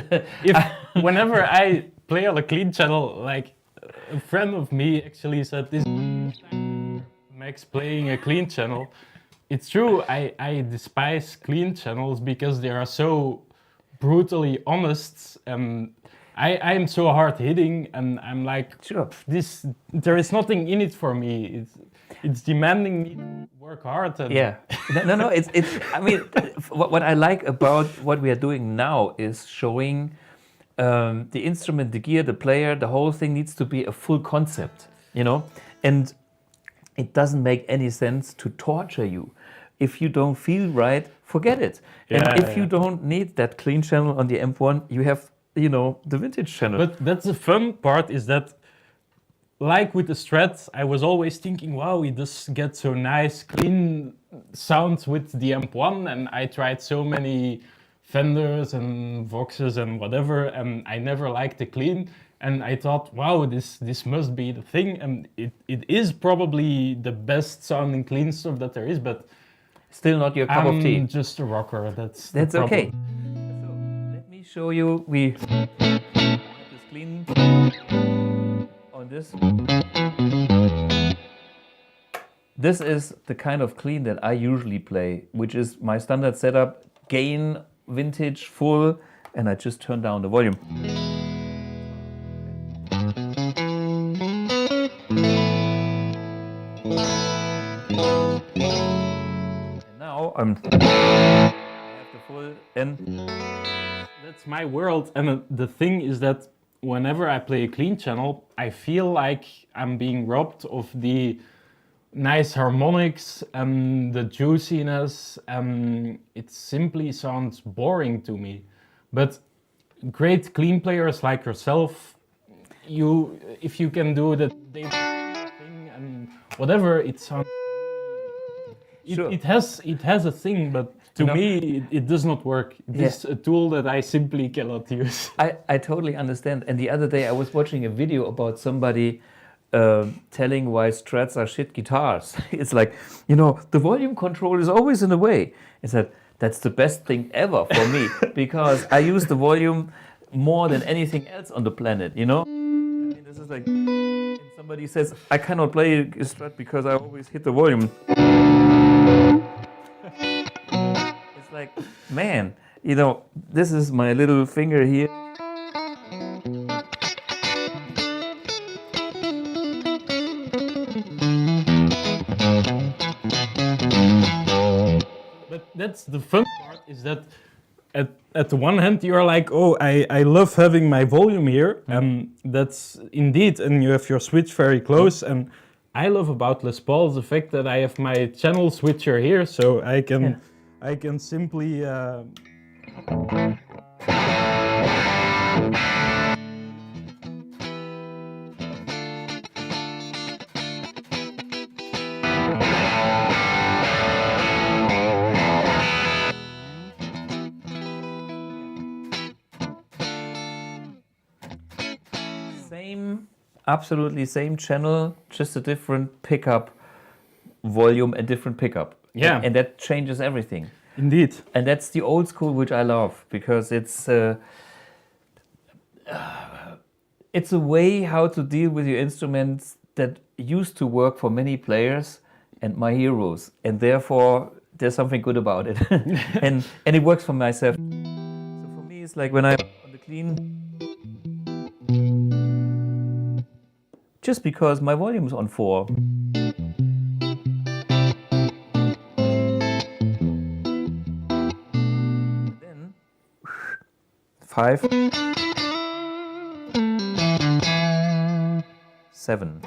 whenever I play on a clean channel, like a friend of me actually said this Max playing a clean channel. It's true, I despise clean channels because they are so brutally honest. I am so hard hitting, and I'm like, sure. There is nothing in it for me. It's demanding me to work hard. And Yeah, no. It's. I mean, what I like about what we are doing now is showing the instrument, the gear, the player. The whole thing needs to be a full concept, you know. And it doesn't make any sense to torture you. If you don't feel right, forget it. And if you don't need that clean channel on the M1, you have, you know, the vintage channel. But that's the fun part, is that, like with the Strat, I was always thinking, wow, it does get so nice, clean sounds with the M1, and I tried so many Fenders and Voxes and whatever, and I never liked the clean. And I thought, wow, this must be the thing, and it is probably the best sounding clean stuff that there is, but still not your cup of tea. I'm just a rocker. That's okay. So let me show you. We this clean on this. This is the kind of clean that I usually play, which is my standard setup: gain, vintage, full, and I just turn down the volume. I have the full N. That's my world, and the thing is that whenever I play a clean channel, I feel like I'm being robbed of the nice harmonics and the juiciness, and it simply sounds boring to me. But great clean players like yourself, if you can do the thing and whatever, it sounds. Sure. It has a thing, but to me it does not work. It's a tool that I simply cannot use. I totally understand. And the other day I was watching a video about somebody telling why Strats are shit guitars. It's like, you know, the volume control is always in the way. He said, that's the best thing ever for me because I use the volume more than anything else on the planet, you know? I mean, this is like, and somebody says, I cannot play a Strat because I always hit the volume. It's like, man, you know, this is my little finger here. That's the fun part, is that at the one hand you're like, oh, I love having my volume here, and that's indeed, and you have your switch very close, and I love about Les Paul the fact that I have my channel switcher here, so I can simply absolutely same channel, just a different pickup volume and different pickup. Yeah. And that changes everything. Indeed. And that's the old school, which I love, because it's a way how to deal with your instruments that used to work for many players and my heroes, and therefore there's something good about it. and it works for myself. So for me, it's like when I'm on the clean, just because my volume is on 4. And then 5, 7.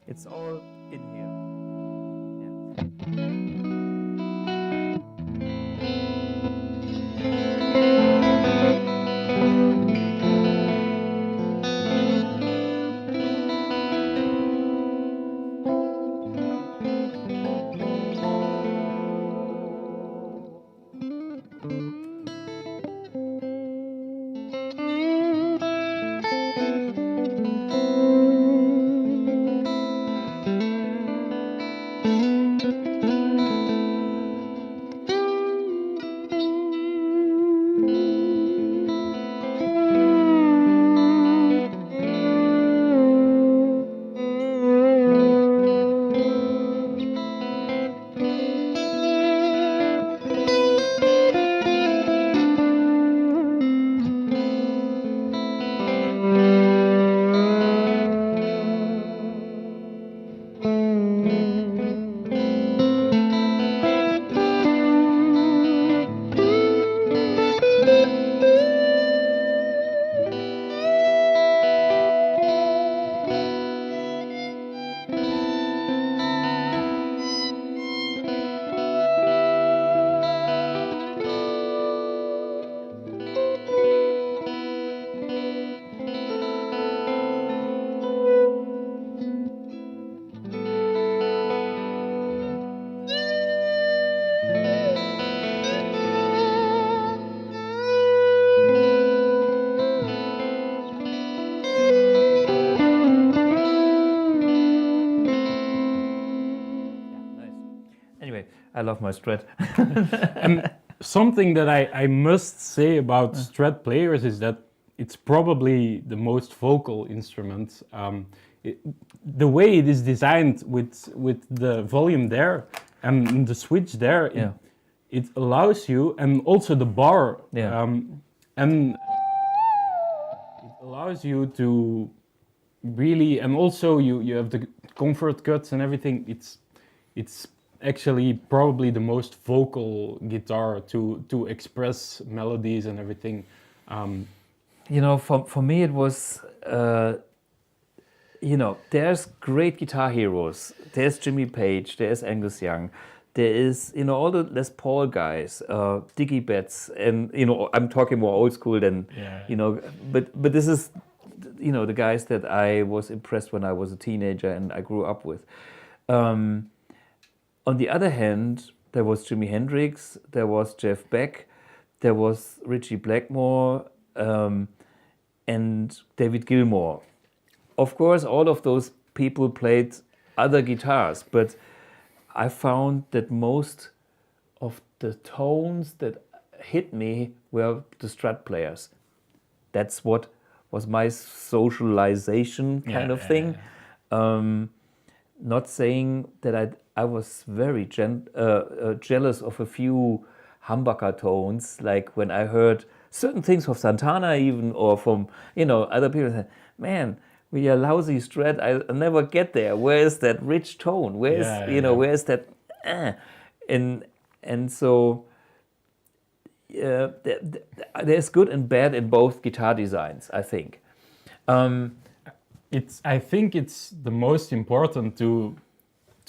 It's all in here. I love my Strat. And something that I must say about Strat players is that it's probably the most vocal instrument. The way it is designed with the volume there and the switch there, it allows you, and also the bar, and it allows you to really, and also you have the comfort cuts and everything. It's actually probably the most vocal guitar to express melodies and everything. You know, for me it was, you know, there's great guitar heroes. There's Jimmy Page, there's Angus Young, there is, you know, all the Les Paul guys, Diggy Betts, and, you know, I'm talking more old school than, you know, but this is, you know, the guys that I was impressed when I was a teenager and I grew up with. On the other hand, there was Jimi Hendrix, there was Jeff Beck, there was Ritchie Blackmore, and David Gilmour. Of course, all of those people played other guitars, but I found that most of the tones that hit me were the Strat players. That's what was my socialization kind of thing. Not saying that I was very jealous of a few humbucker tones, like when I heard certain things of Santana even, or from, other people said, man, with your lousy Strat, I'll never get there. Where is that rich tone? Where is that? And so there's good and bad in both guitar designs, I think. I think it's the most important to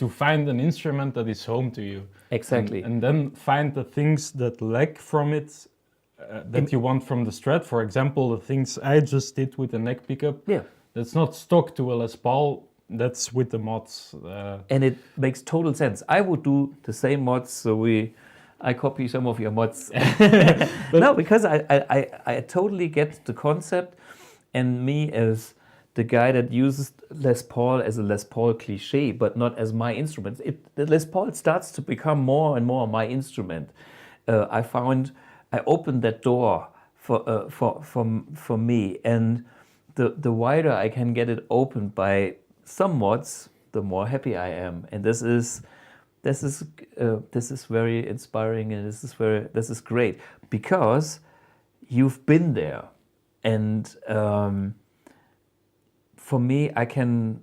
find an instrument that is home to you. Exactly. And then find the things that lack from it that you want from the Strat. For example, the things I just did with the neck pickup. Yeah. That's not stock to a Les Paul. That's with the mods. And it makes total sense. I would do the same mods, so I copy some of your mods. No, because I totally get the concept, and me as the guy that uses Les Paul as a Les Paul cliche, but not as my instrument. The Les Paul starts to become more and more my instrument. I opened that door for me, and the wider I can get it opened by some mods, the more happy I am. And this is very inspiring, and this is great because you've been there, and for me, I can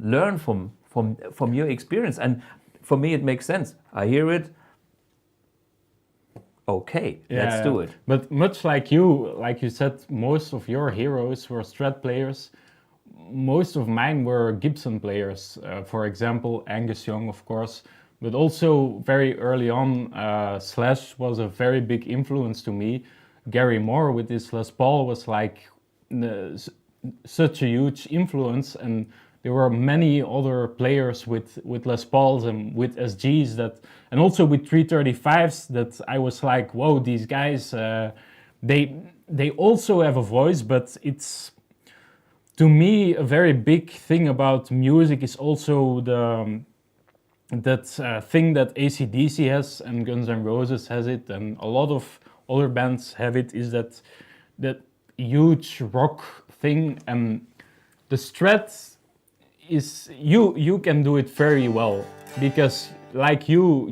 learn from your experience, and for me it makes sense. I hear it. Okay, let's do it. But much like you said, most of your heroes were Strat players. Most of mine were Gibson players. For example, Angus Young, of course. But also very early on, Slash was a very big influence to me. Gary Moore with his Les Paul was like such a huge influence, and there were many other players with Les Pauls and with SGs and also with 335s that I was like, whoa, these guys, they also have a voice, but it's, to me, a very big thing about music is also that thing that AC/DC has and Guns N' Roses has it, and a lot of other bands have it, is that huge rock thing. And the Strat is, you can do it very well because like you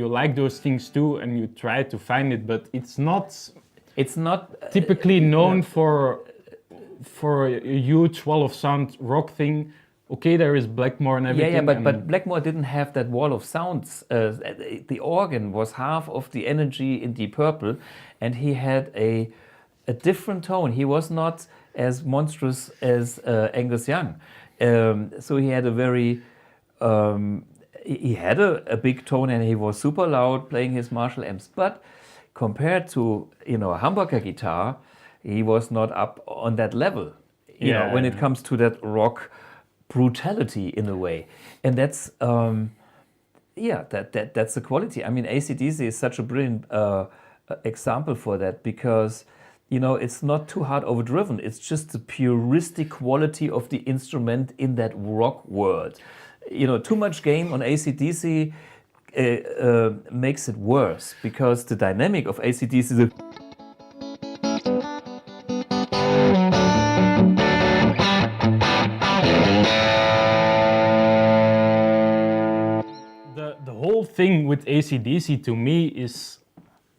like those things too, and you try to find it, but it's not typically known for a huge wall of sound rock thing. Okay, there is Blackmore and everything. But Blackmore didn't have that wall of sounds. The organ was half of the energy in Deep Purple, and he had a different tone. He was not as monstrous as Angus Young. So he had a very, he had a big tone, and he was super loud playing his Marshall amps. But compared to, a humbucker guitar, he was not up on that level, when it comes to that rock brutality in a way. And that's, that's the quality. I mean, AC/DC is such a brilliant example for that because, it's not too hard overdriven. It's just the puristic quality of the instrument in that rock world. Too much gain on AC/DC makes it worse because the dynamic of AC/DC is the whole thing with AC/DC to me is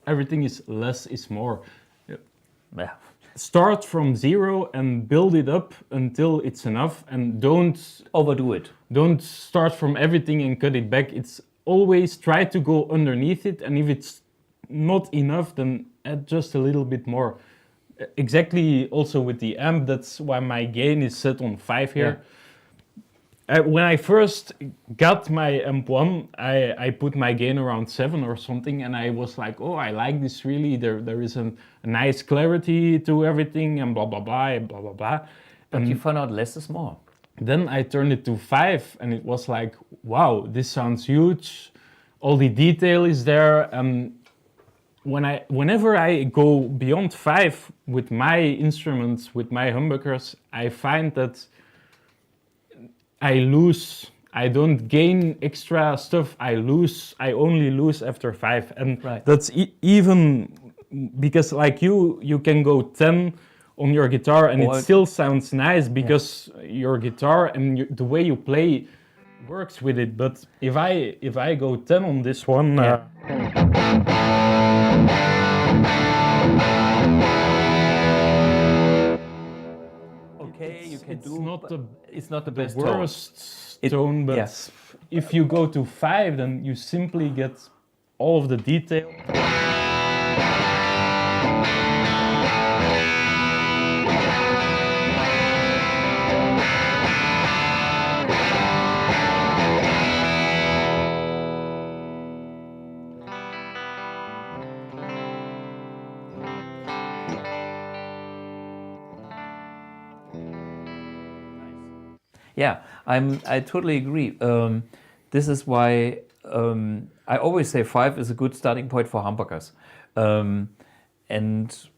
everything is less is more. Yeah. Start from zero and build it up until it's enough, and don't overdo it. Don't start from everything and cut it back. It's always try to go underneath it, and if it's not enough, then add just a little bit more. Exactly, also with the amp, that's why my gain is set on 5 here. Yeah. When I first got my amp 1, I put my gain around 7 or something, and I was like, oh, I like this really. There is a nice clarity to everything, and blah, blah, blah, blah, blah, blah. But you found out less is more. Then I turned it to 5, and it was like, wow, this sounds huge. All the detail is there. Whenever I go beyond 5 with my instruments, with my humbuckers, I find that I lose I don't gain extra stuff. I only lose after 5, and Right. that's even because like you can go 10 on your guitar and Or- it still sounds nice because your guitar and the way you play works with it. But if I go 10 on this one, Okay, you can it's do. not It's not the the best tone. worst tone, but if you go to 5, then you simply get all of the detail. Yeah, I totally agree. This is why I always say 5 is a good starting point for humbuckers. And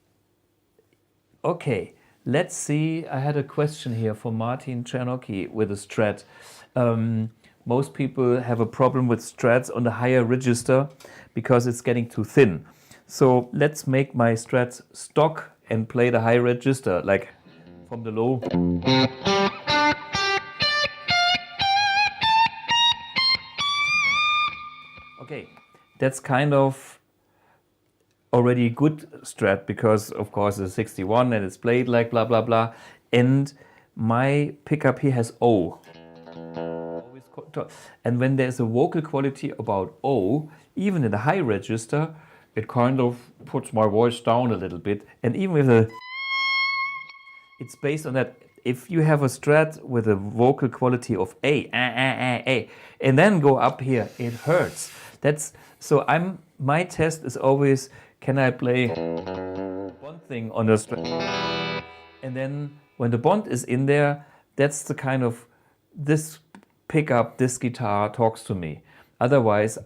okay, let's see. I had a question here for Martin Czernoki with a Strat. Most people have a problem with Strats on the higher register because it's getting too thin. So let's make my Strats stock and play the high register, like from the low. Okay, that's kind of already a good Strat because of course it's 61 and it's played like blah blah blah, and my pickup here has O. And when there's a vocal quality about O, even in the high register, it kind of puts my voice down a little bit. And even with it's based on that. If you have a Strat with a vocal quality of A, and then go up here, it hurts. That's so. My test is always, can I play one thing on the Strat, and then when the Bond is in there, that's the kind of this pickup, this guitar talks to me. Otherwise,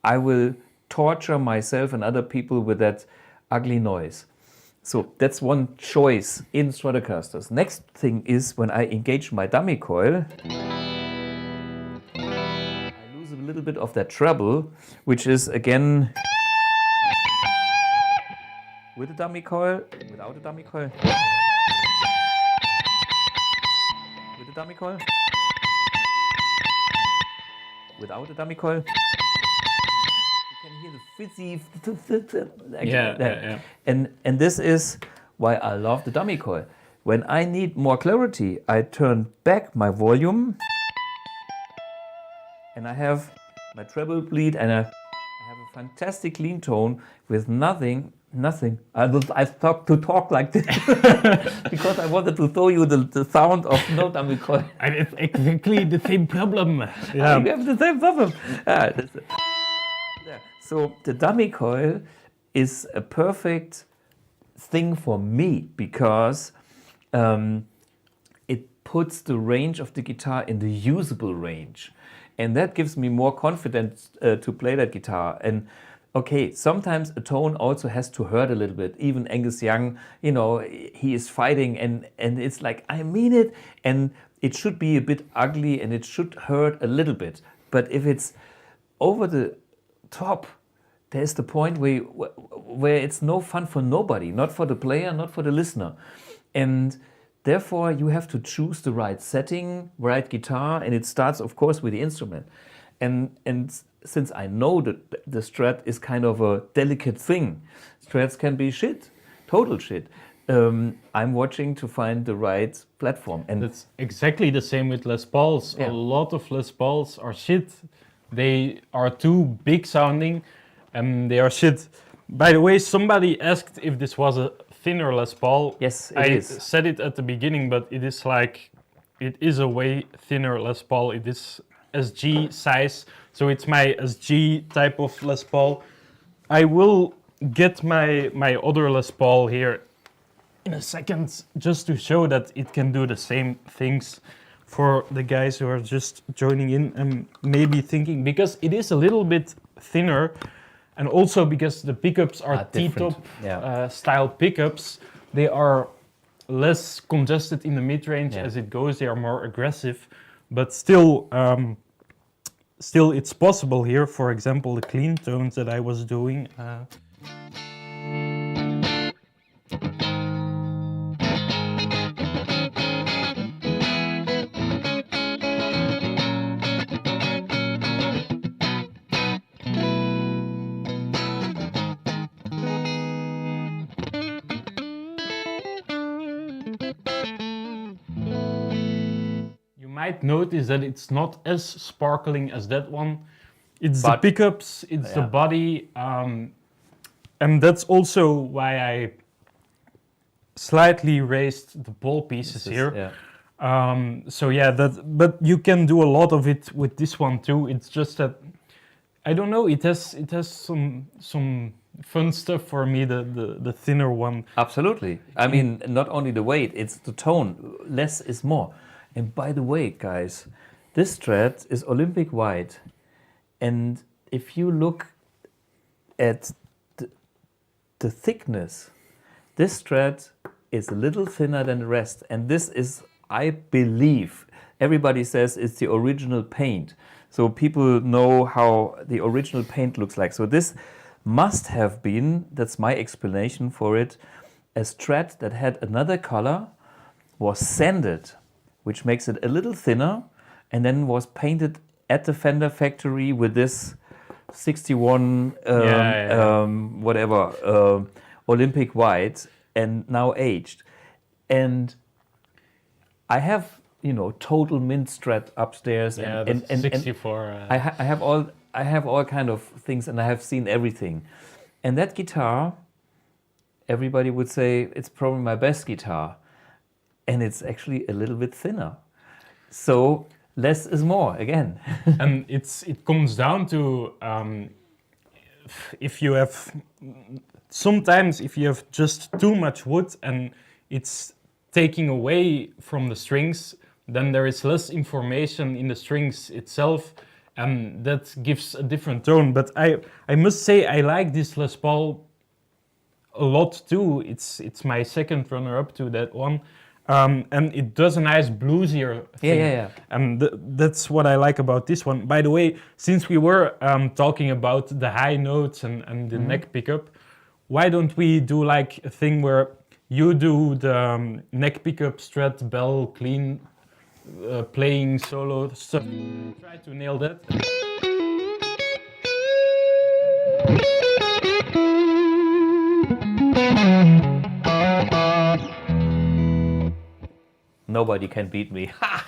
I will torture myself and other people with that ugly noise. So that's one choice in Stratocasters. Next thing is when I engage my dummy coil, I lose a little bit of that treble, which is again with a dummy coil, without a dummy coil, with a dummy coil, without a dummy coil. You can hear the fizzy, Yeah. And this is why I love the dummy coil. When I need more clarity, I turn back my volume, and I have my treble bleed, and I have a fantastic clean tone with nothing. I stopped to talk like this because I wanted to show you the sound of no dummy coil. And it's exactly the same problem. Yeah. We have the same problem. So the dummy coil is a perfect thing for me because it puts the range of the guitar in the usable range. And that gives me more confidence to play that guitar. And okay, sometimes a tone also has to hurt a little bit. Even Angus Young, he is fighting and it's like, I mean it. And it should be a bit ugly and it should hurt a little bit. But if it's over the top, there's the point where it's no fun for nobody, not for the player, not for the listener. And therefore you have to choose the right setting, right guitar, and it starts of course with the instrument. And since I know that the Strat is kind of a delicate thing, Strats can be shit, total shit. I'm watching to find the right platform. And that's exactly the same with Les Pauls. Yeah. A lot of Les Pauls are shit. They are too big sounding and they are shit. By the way, somebody asked if this was a thinner Les Paul. Yes, it I is. said it at the beginning, but it is a way thinner Les Paul. It is SG size, so it's my SG type of Les Paul. I will get my other Les Paul here in a second, just to show that it can do the same things for the guys who are just joining in and maybe thinking, because it is a little bit thinner, and also because the pickups are T-top style pickups, they are less congested in the mid-range as it goes, they are more aggressive. but still, still it's possible here. For example, the clean tones that I was doing. Might notice that it's not as sparkling as that one. It's the pickups, it's the body, and that's also why I slightly raised the ball pieces here. So yeah, but you can do a lot of it with this one too. It's just that I don't know. It has some fun stuff for me. The thinner one. Absolutely. I mean, not only the weight, it's the tone. Less is more. And by the way, guys, this Strat is Olympic white. And if you look at the thickness, this Strat is a little thinner than the rest. And this is, I believe, everybody says it's the original paint. So people know how the original paint looks like. So this must have been, that's my explanation for it, a Strat that had another color, was sanded, which makes it a little thinner, and then was painted at the Fender factory with this 61 Olympic white, and now aged. And I have, you know, total mint Strat upstairs, and 64. I have all kind of things, and I have seen everything. And that guitar, everybody would say it's probably my best guitar. And it's actually a little bit thinner. So less is more again. And it comes down to if you have, sometimes if you have just too much wood and it's taking away from the strings, then there is less information in the strings itself, and that gives a different tone. But I must say I like this Les Paul a lot too. It's my second runner-up to that one. And it does a nice bluesier thing. And that's what I like about this one. By the way, since we were talking about the high notes and the neck pickup, why don't we do like a thing where you do the neck pickup, Strat, bell, clean, playing solo stuff. Try to nail that. Nobody can beat me. Ha!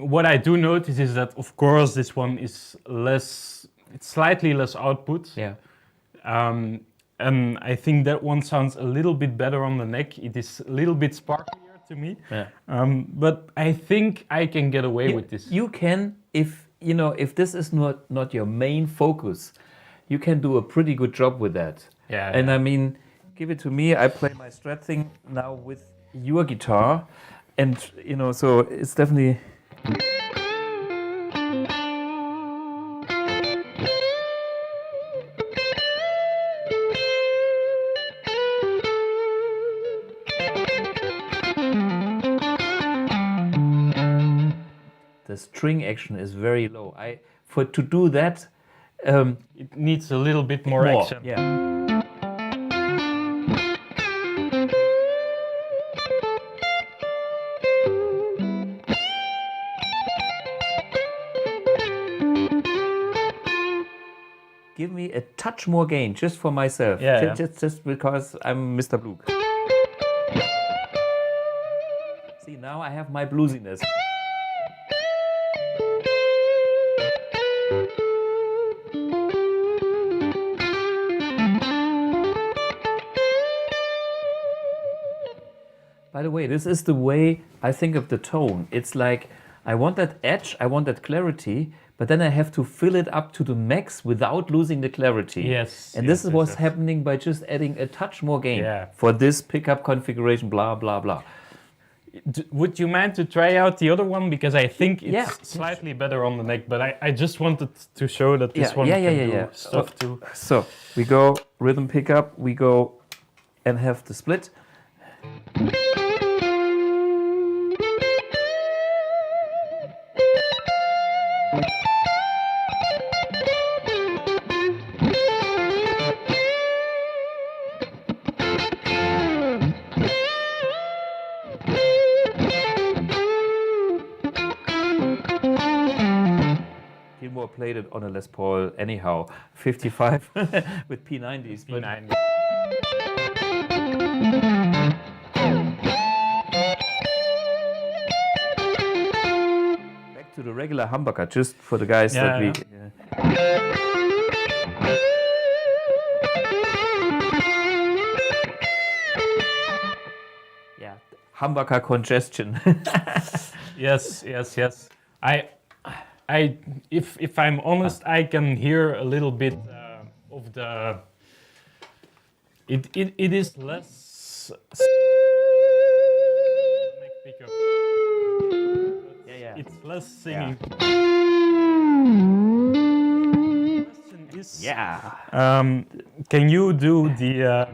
What I do notice is that, of course, this one is less, it's slightly less output. Yeah. And I think that one sounds a little bit better on the neck. It is a little bit sparklier to me. Yeah. But I think I can get away with this. You can, if you know, if this is not your main focus, you can do a pretty good job with that. Yeah. And I mean, give it to me. I play my Strat thing now with your guitar, and you know, so it's definitely. The string action is very low. To do that, it needs a little bit more action. Yeah. Give me a touch more gain, just for myself. Yeah. Just because I'm Mr. Blug. See, now I have my bluesiness. By the way, this is the way I think of the tone. It's like I want that edge, I want that clarity, but then I have to fill it up to the max without losing the clarity. Yes. And this is what's happening by just adding a touch more gain for this pickup configuration, blah, blah, blah. Would you mind to try out the other one? Because I think it's slightly better on the neck, but I just wanted to show that this one can do stuff too. So we go rhythm pickup, we go and have the split. Gilmore played it on a Les Paul anyhow, 55 with P90s. P90. Back to the regular humbucker, just for the guys that we... Yeah, humbucker congestion. Yes. If I'm honest, I can hear a little bit of the. It is less neck pickup. It's less singing. The question is, can you do the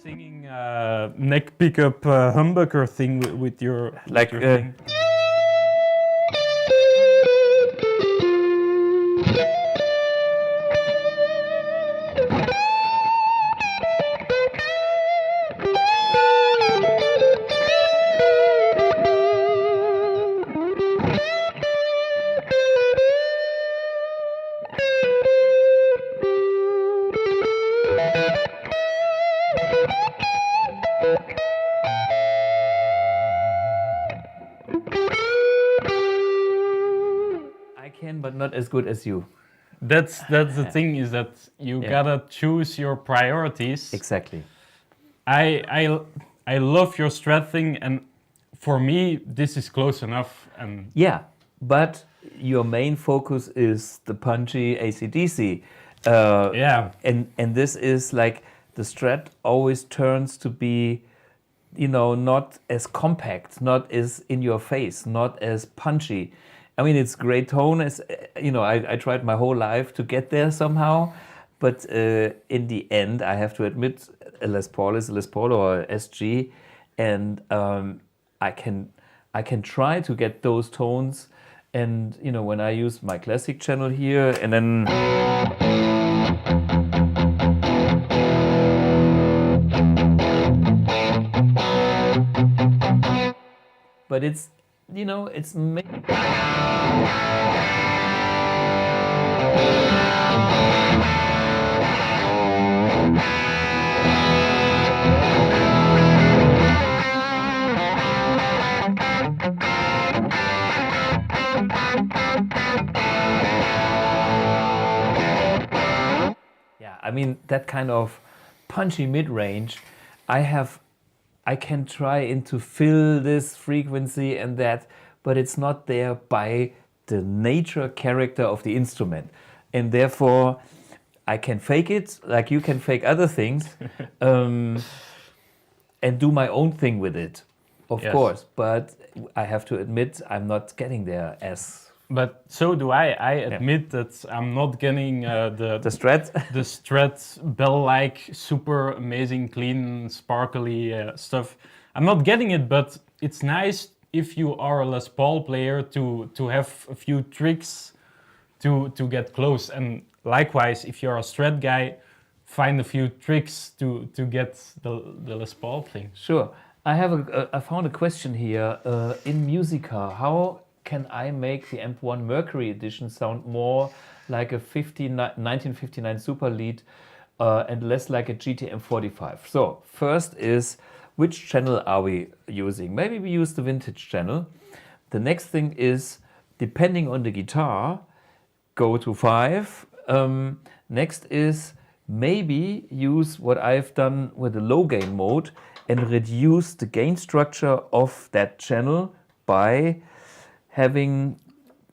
singing neck pickup humbucker thing with your thing? But not as good as you. That's the thing, is that you gotta choose your priorities. Exactly. I love your Strat thing, and for me this is close enough. And but your main focus is the punchy AC/DC. And this is like the Strat always turns to be, not as compact, not as in your face, not as punchy. I mean, it's great tone. As I tried my whole life to get there somehow, but in the end, I have to admit, a Les Paul is a Les Paul or a SG, and I can try to get those tones. And when I use my classic channel here, and then. But it's, it's. I mean, that kind of punchy mid-range, I can try to fill this frequency and that, but it's not there by the nature character of the instrument. And therefore, I can fake it, like you can fake other things, and do my own thing with it, of course. But I have to admit, I'm not getting there as... But so do I. I admit that I'm not getting the Strat, the Strat bell-like, super amazing, clean, sparkly stuff. I'm not getting it, but it's nice if you are a Les Paul player to have a few tricks to get close. And likewise, if you're a Strat guy, find a few tricks to get the Les Paul thing. Sure. I found a question here in Musica. How can I make the Amp 1 Mercury edition sound more like a 1959 Super Lead and less like a GTM 45? So first is, which channel are we using? Maybe we use the vintage channel. The next thing is, depending on the guitar, go to 5. Next is maybe use what I've done with the low gain mode and reduce the gain structure of that channel by having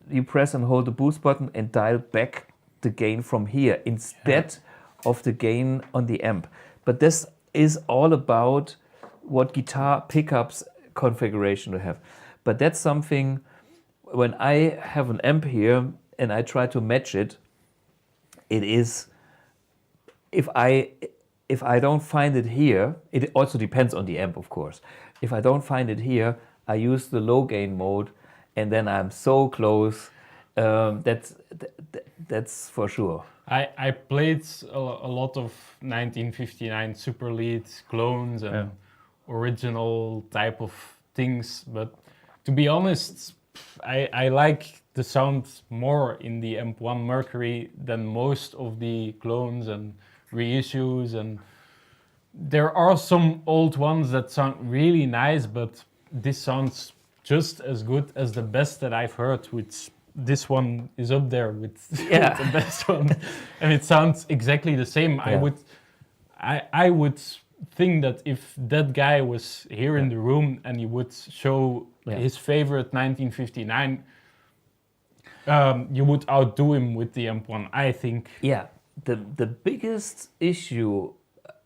you press and hold the boost button and dial back the gain from here instead of the gain on the amp. But this is all about what guitar pickups configuration to have. But that's something, when I have an amp here and I try to match it, it is, if I don't find it here, it also depends on the amp, of course. If I don't find it here, I use the low gain mode, and then I'm so close. That's for sure. I played a lot of 1959 Super Lead clones and original type of things, but to be honest, I like the sound more in the Amp1 Mercury than most of the clones and reissues, and there are some old ones that sound really nice, but this sounds just as good as the best that I've heard, which this one is up there with, with the best one, and it sounds exactly the same. I would think that if that guy was here in the room and he would show his favorite 1959, you would outdo him with the Amp1, I think. Yeah, the biggest issue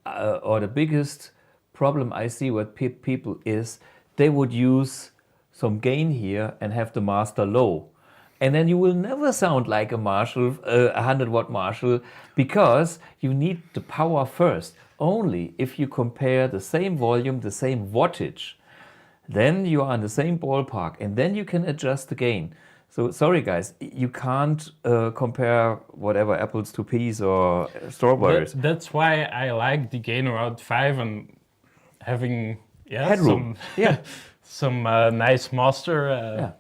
or the biggest problem I see with people is they would use some gain here and have the master low. And then you will never sound like a Marshall, a 100-watt Marshall, because you need the power first. Only if you compare the same volume, the same wattage, then you are in the same ballpark, and then you can adjust the gain. So sorry guys, you can't compare whatever apples to peas or strawberries. That's why I like the gain around 5 and having headroom. some nice master.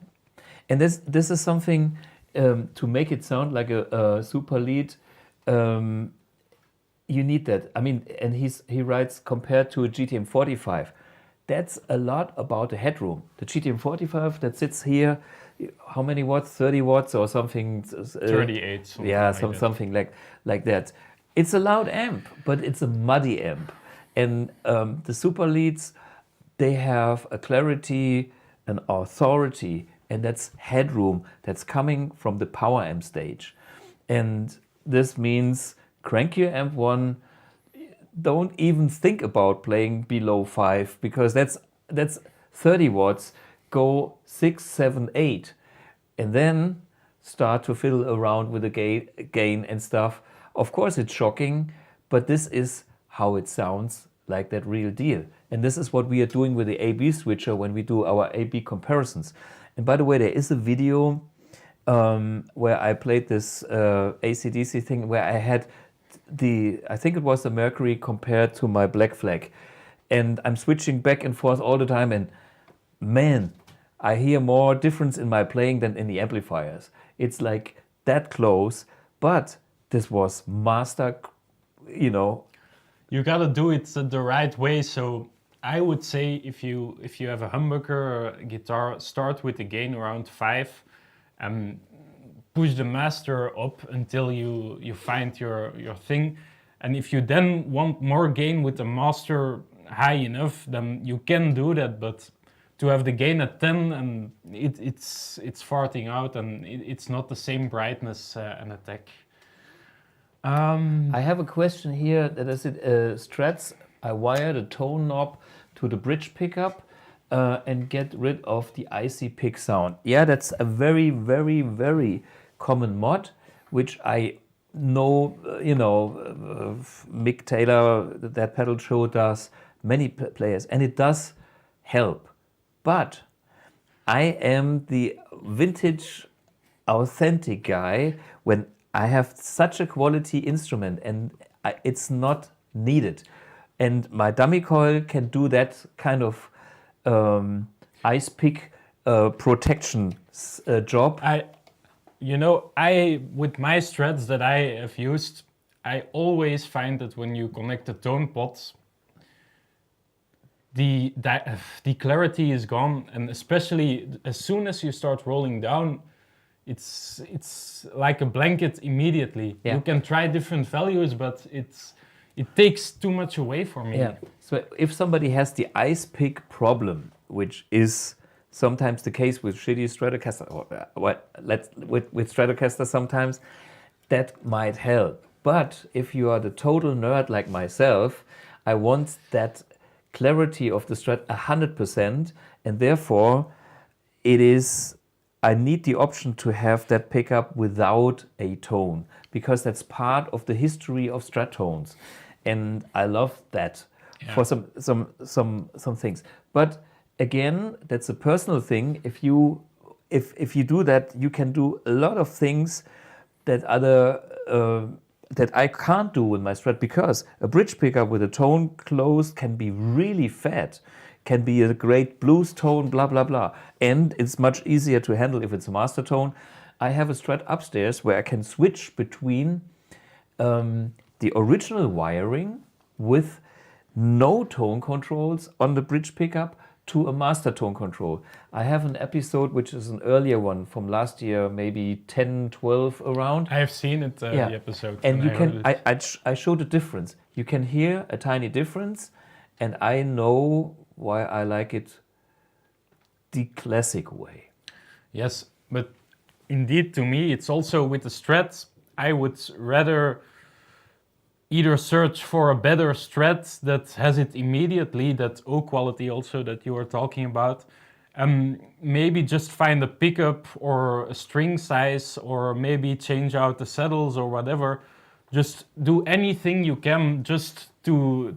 And this is something to make it sound like a super lead. You need that. I mean, and he writes compared to a GTM 45. That's a lot about the headroom. The GTM 45 that sits here, how many watts? 30 watts or something? 38. Something like that. It's a loud amp, but it's a muddy amp. And the super leads, they have a clarity, an authority, and that's headroom that's coming from the power amp stage. And this means crank your amp 1, don't even think about playing below 5, because that's 30 watts, go 6, 7, 8, and then start to fiddle around with the gain and stuff. Of course it's shocking, but this is how it sounds like that real deal. And this is what we are doing with the A-B switcher when we do our A-B comparisons. And by the way, there is a video where I played this AC/DC thing where I had I think it was the Mercury compared to my Black Flag. And I'm switching back and forth all the time, and man, I hear more difference in my playing than in the amplifiers. It's like that close, but this was master, you know. You gotta do it the right way. So I would say if you have a humbucker or a guitar, start with the gain around 5 and push the master up until you find your thing. And if you then want more gain with the master high enough, then you can do that. But to have the gain at 10 and it's farting out, and it's not the same brightness and attack. I have a question here that is Strats. I wire the tone knob to the bridge pickup and get rid of the icy pick sound. Yeah, that's a very, very, very common mod, which I know, Mick Taylor, that pedal show, does, many players, and it does help. But I am the vintage, authentic guy when I have such a quality instrument and it's not needed. And my dummy coil can do that kind of ice pick protection job. With my Strats that I have used, I always find that when you connect the tone pots, the clarity is gone, and especially as soon as you start rolling down, it's like a blanket immediately. Yeah. You can try different values, but it takes too much away from me. Yeah. So if somebody has the ice pick problem, which is sometimes the case with shitty Stratocaster, or with Stratocaster sometimes, that might help. But if you are the total nerd like myself, I want that clarity of the Strat 100%, and therefore I need the option to have that pickup without a tone, because that's part of the history of Strat tones, and I love that for some things. But again, that's a personal thing. If you do that, you can do a lot of things that that I can't do with my Strat, because a bridge pickup with a tone closed can be really fat, can be a great blues tone, blah, blah, blah. And it's much easier to handle if it's a master tone. I have a Strat upstairs where I can switch between the original wiring with no tone controls on the bridge pickup to a master tone control. I have an episode, which is an earlier one from last year, maybe 10, 12 around. I have seen it, the episode. And you can, I showed the difference. You can hear a tiny difference, and I know why I like it the classic way. Yes, but indeed, to me, it's also with the Strat, I would rather either search for a better Strat that has it immediately, that O quality also that you were talking about. Maybe just find a pickup or a string size, or maybe change out the saddles or whatever. Just do anything you can just to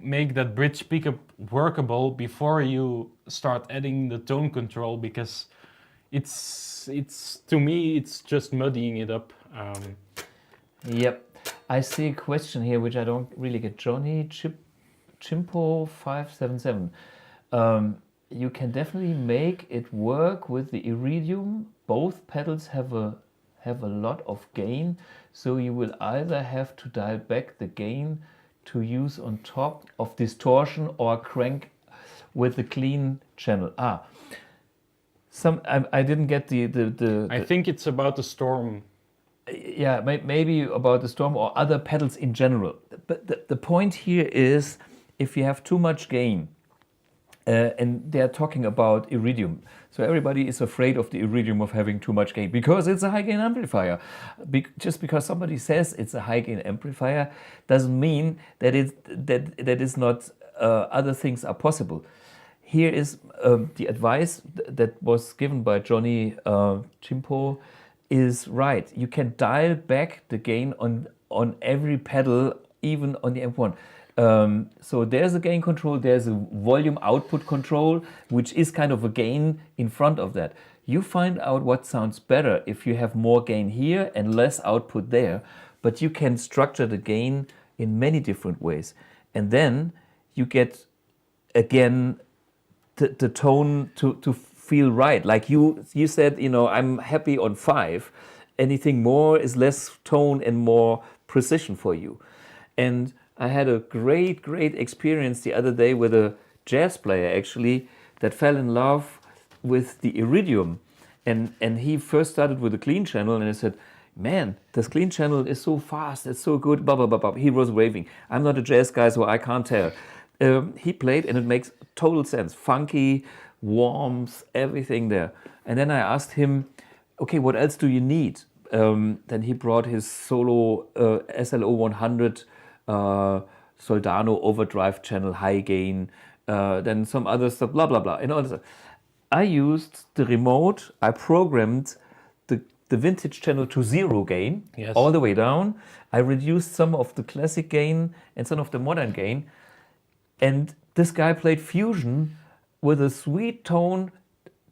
make that bridge pickup workable before you start adding the tone control, because it's to me it's just muddying it up. Yep. I see a question here which I don't really get. Johnny Chimpo 577. You can definitely make it work with the Iridium. Both pedals have a lot of gain, so you will either have to dial back the gain to use on top of distortion, or crank with the clean channel. I didn't get the I think it's about the Storm. Yeah, maybe about the Storm or other pedals in general. But the point here is, if you have too much gain, and they're talking about Iridium. So everybody is afraid of the Iridium of having too much gain, because it's a high gain amplifier. Just because somebody says it's a high gain amplifier doesn't mean that it's not other things are possible. Here is the advice that was given by Johnny Chimpo is right. You can dial back the gain on every pedal, even on the amp1. So there's a gain control, there's a volume output control, which is kind of a gain in front of that. You find out what sounds better if you have more gain here and less output there, but you can structure the gain in many different ways. And then you get, again, the tone to feel right. Like you said, I'm happy on 5. Anything more is less tone and more precision for you. And I had a great experience the other day with a jazz player, actually, that fell in love with the Iridium. And he first started with a clean channel, and I said, man, this clean channel is so fast, it's so good, blah, blah, blah, blah. He was raving. I'm not a jazz guy, so I can't tell. He played, and it makes total sense. Funky, warmth, everything there. And then I asked him, okay, what else do you need? Then he brought his solo SLO 100 Soldano overdrive channel, high gain, then some other stuff, blah, blah, blah, and all this. I used the remote, I programmed the vintage channel to 0 gain, yes, all the way down. I reduced some of the classic gain and some of the modern gain. And this guy played fusion with a sweet tone,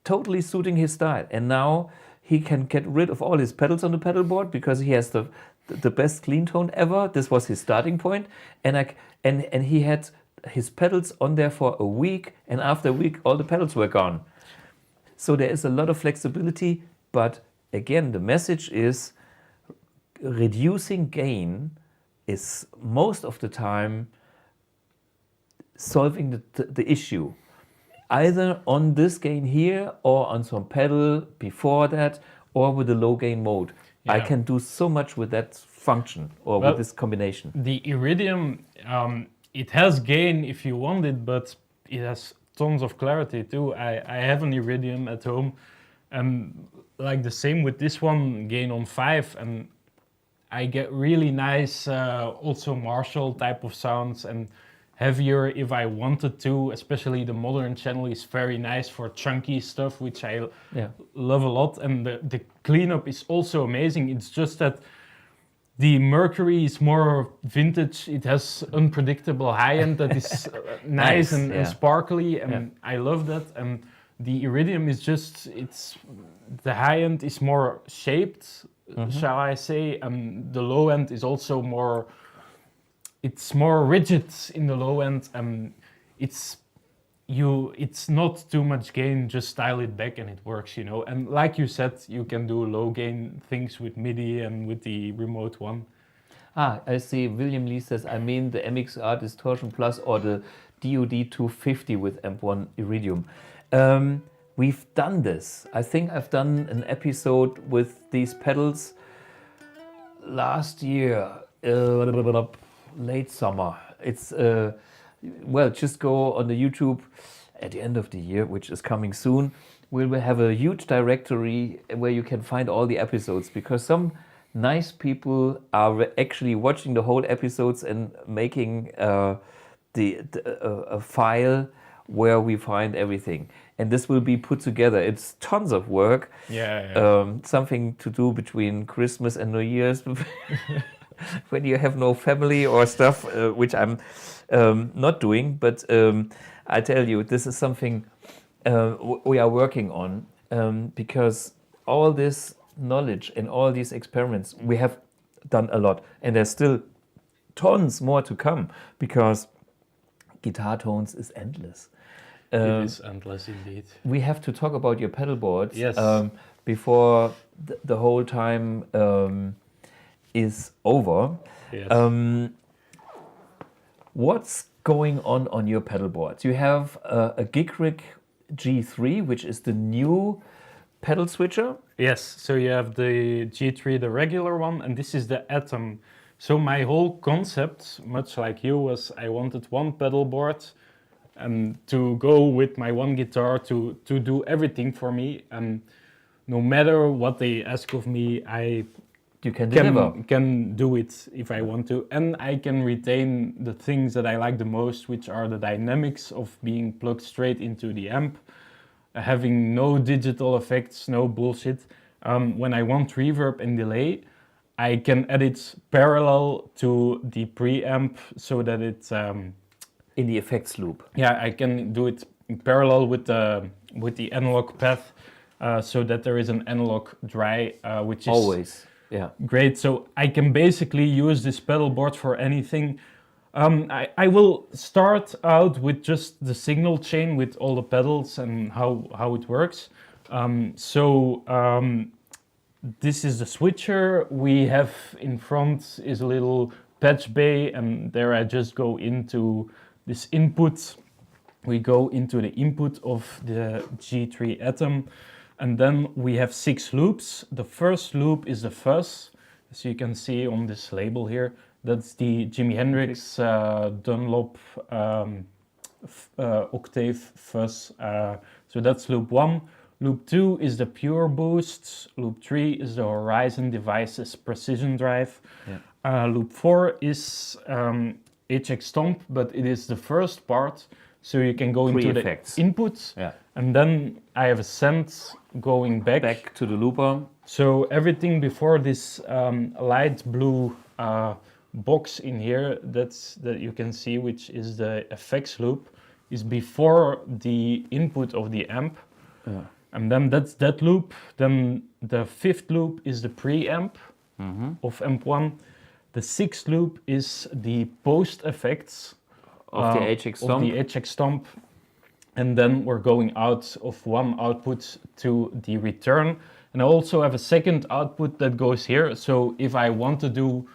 totally suiting his style. And now he can get rid of all his pedals on the pedal board because he has the best clean tone ever. This was his starting point. And he had his pedals on there for a week, and after a week all the pedals were gone. So there is a lot of flexibility, but again, the message is reducing gain is most of the time solving the issue, either on this gain here or on some pedal before that, or with the low gain mode. I can do so much with that function or with this combination. The Iridium, it has gain if you want it, but it has tons of clarity too. I have an Iridium at home, and like the same with this one, gain on 5, and I get really nice also Marshall type of sounds, and heavier if I wanted to. Especially the modern channel is very nice for chunky stuff, which I love a lot, and the cleanup is also amazing. It's just that the Mercury is more vintage. It has unpredictable high end that is nice and sparkly, and I love that. And the Iridium is just, the high end is more shaped, shall I say, and the low end is also more, it's more rigid in the low end, and it's not too much gain, just dial it back and it works, you know. And like you said, you can do low gain things with MIDI and with the remote one. I see. William Lee says, I mean the MXR Distortion Plus or the DOD 250 with Amp1 Iridium. We've done this. I think I've done an episode with these pedals last year, late summer. It's well, just go on the YouTube at the end of the year, which is coming soon. We'll have a huge directory where you can find all the episodes, because some nice people are actually watching the whole episodes and making a file where we find everything. And this will be put together. It's tons of work. Something to do between Christmas and New Year's when you have no family or stuff, which I'm not doing. But I tell you, this is something we are working on, because all this knowledge and all these experiments, we have done a lot. And there's still tons more to come, because guitar tones is endless. It is endless indeed. We have to talk about your pedal boards before the whole time is over. Yes. What's going on your pedal boards? You have a Gigrig G3, which is the new pedal switcher. Yes, so you have the G3, the regular one, and this is the Atom. So my whole concept, much like you, was I wanted one pedal board and to go with my one guitar to do everything for me. And no matter what they ask of me, you can do it if I want to. And I can retain the things that I like the most, which are the dynamics of being plugged straight into the amp, having no digital effects, no bullshit. When I want reverb and delay, I can edit parallel to the preamp so that it's in the effects loop. Yeah, I can do it in parallel with the analog path, so that there is an analog dry, which is always great. So I can basically use this pedal board for anything. I will start out with just the signal chain with all the pedals and how it works. This is the switcher. We have in front is a little patch bay, and there I just go into this input. We go into the input of the G3 Atom, and then we have 6 loops. The first loop is the fuzz, as you can see on this label here. That's the Jimi Hendrix Dunlop octave fuzz. So that's loop 1. Loop 2 is the pure boost. Loop 3 is the Horizon Devices precision drive. Loop 4 is HX Stomp, but it is the first part. So you can go into the input, and then I have a send going back to the looper. So everything before this light blue box in here that you can see, which is the effects loop, is before the input of the amp. And then that's that loop. Then the 5th loop is the preamp of amp 1. The 6th loop is the post effects of the HX Stomp. And then we're going out of one output to the return. And I also have a second output that goes here. So if I want to do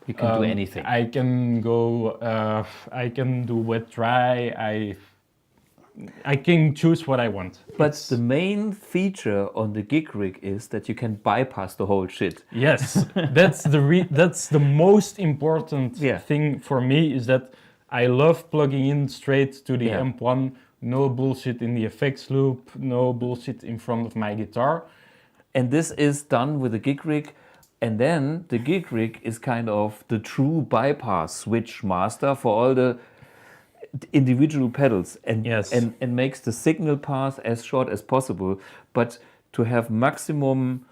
You can do anything. I can go. I can do wet dry. I can choose what I want. But the main feature on the gig rig is that you can bypass the whole shit. Yes, that's the most important thing for me, is that I love plugging in straight to the amp one. No bullshit in the effects loop. No bullshit in front of my guitar. And this is done with the gig rig. And then the gig rig is kind of the true bypass switch master for all the individual pedals, and makes the signal path as short as possible, but to have maximum,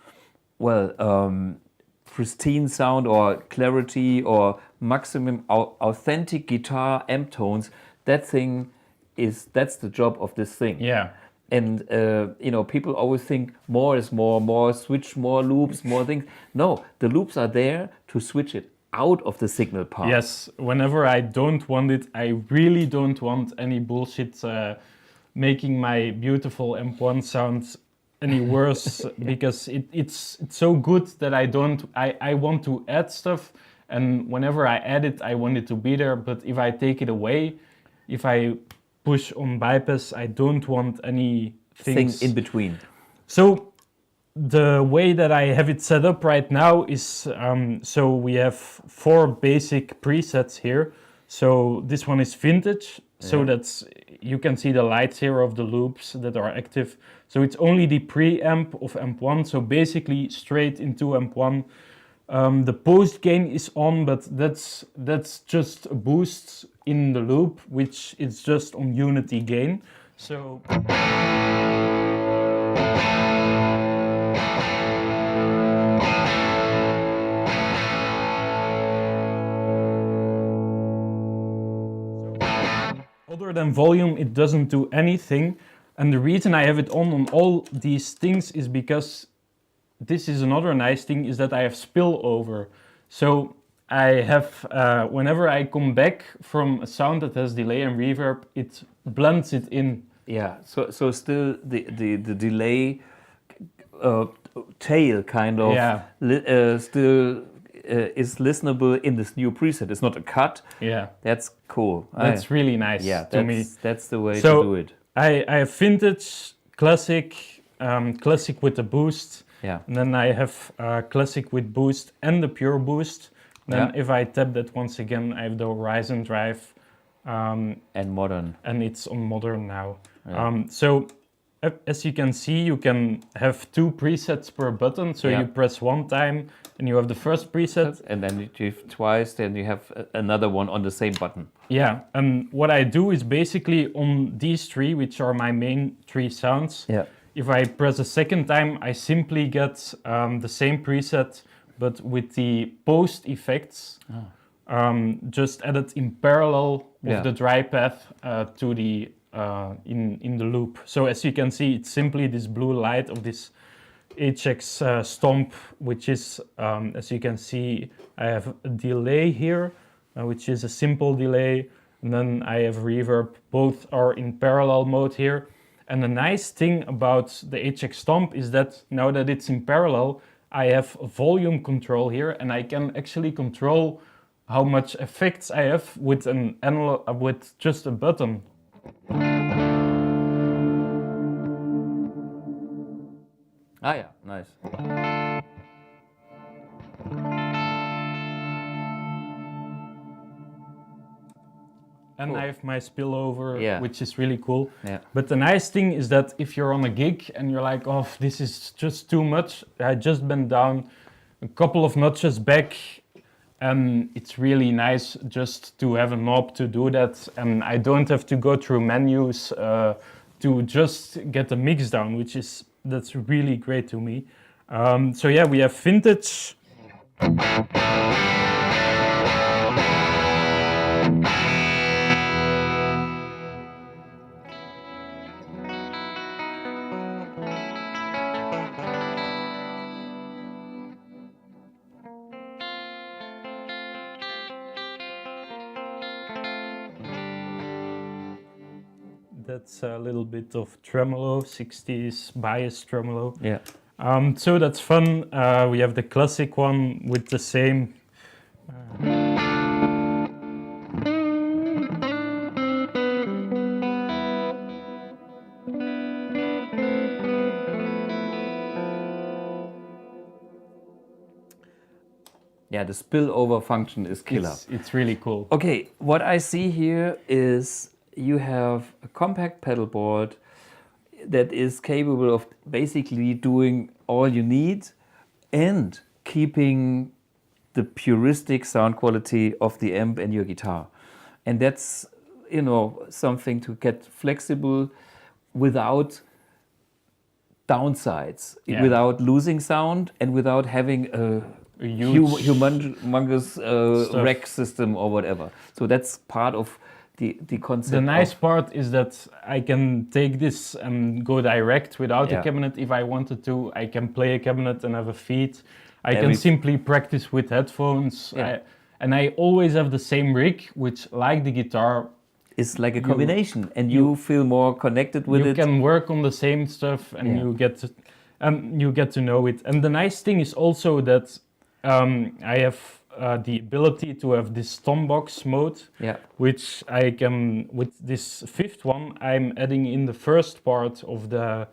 pristine sound or clarity or maximum authentic guitar amp tones, that's the job of this thing. Yeah. And people always think more is more switch, more loops, more things. No, the loops are there to switch it out of the signal path. Yes, whenever I don't want it, I really don't want any bullshit making my beautiful amp1 sound any worse, because it's so good that I want to add stuff, and whenever I add it, I want it to be there, but if I take it away, if I push on bypass, I don't want any things in between. So the way that I have it set up right now is, so we have 4 basic presets here. So this one is vintage, so that's, you can see the lights here of the loops that are active. So it's only the preamp of amp 1, so basically straight into amp 1. The post gain is on, but that's just a boost in the loop, which is just on unity gain. So other than volume, it doesn't do anything. And the reason I have it on all these things is because this is another nice thing, is that I have spillover. So I have, whenever I come back from a sound that has delay and reverb, it blends it in. Yeah, so still the delay tail kind of still is listenable in this new preset. It's not a cut. Yeah. That's cool. That's really nice to me. That's the way to do it. I have vintage, classic, classic with the boost. Yeah. And then I have classic with boost and the pure boost. Then if I tap that once again, I have the Horizon drive. And modern. And it's on modern now. Yeah. So as you can see, you can have 2 presets per button. So you press one time and you have the first preset. And then you do twice, then you have another one on the same button. Yeah, and what I do is basically on these 3, which are my main 3 sounds, if I press a second time, I simply get the same preset, but with the post effects just added in parallel with the dry path to the in the loop. So as you can see, it's simply this blue light of this HX stomp, which is, as you can see, I have a delay here, which is a simple delay, and then I have reverb. Both are in parallel mode here. And the nice thing about the HX stomp is that now that it's in parallel, I have volume control here, and I can actually control how much effects I have with an analog, with just a button. Ah yeah, nice. And I have my spillover, which is really cool. Yeah. But the nice thing is that if you're on a gig and you're like, oh, this is just too much, I just bent down a couple of notches back, and it's really nice just to have a knob to do that, and I don't have to go through menus to just get the mix down, that's really great to me. So yeah, we have vintage. That's a little bit of tremolo, 60s bias tremolo. Yeah. So that's fun. We have the classic one with the same Yeah, the spillover function is killer. It's really cool. Okay, what I see here is you have a compact pedal board that is capable of basically doing all you need and keeping the puristic sound quality of the amp and your guitar. And that's, you know, something to get flexible without downsides, without losing sound and without having a humongous rack system or whatever. So that's part of the concept. The nice part is that I can take this and go direct without a cabinet if I wanted to. I can play a cabinet and have a feed. I can simply practice with headphones. And I always have the same rig, which, like the guitar, is like a combination, and you feel more connected with it. You can work on the same stuff, and you get to know it. And the nice thing is also that I have the ability to have this tombox mode, which I can, with this fifth one, I'm adding in the first part of the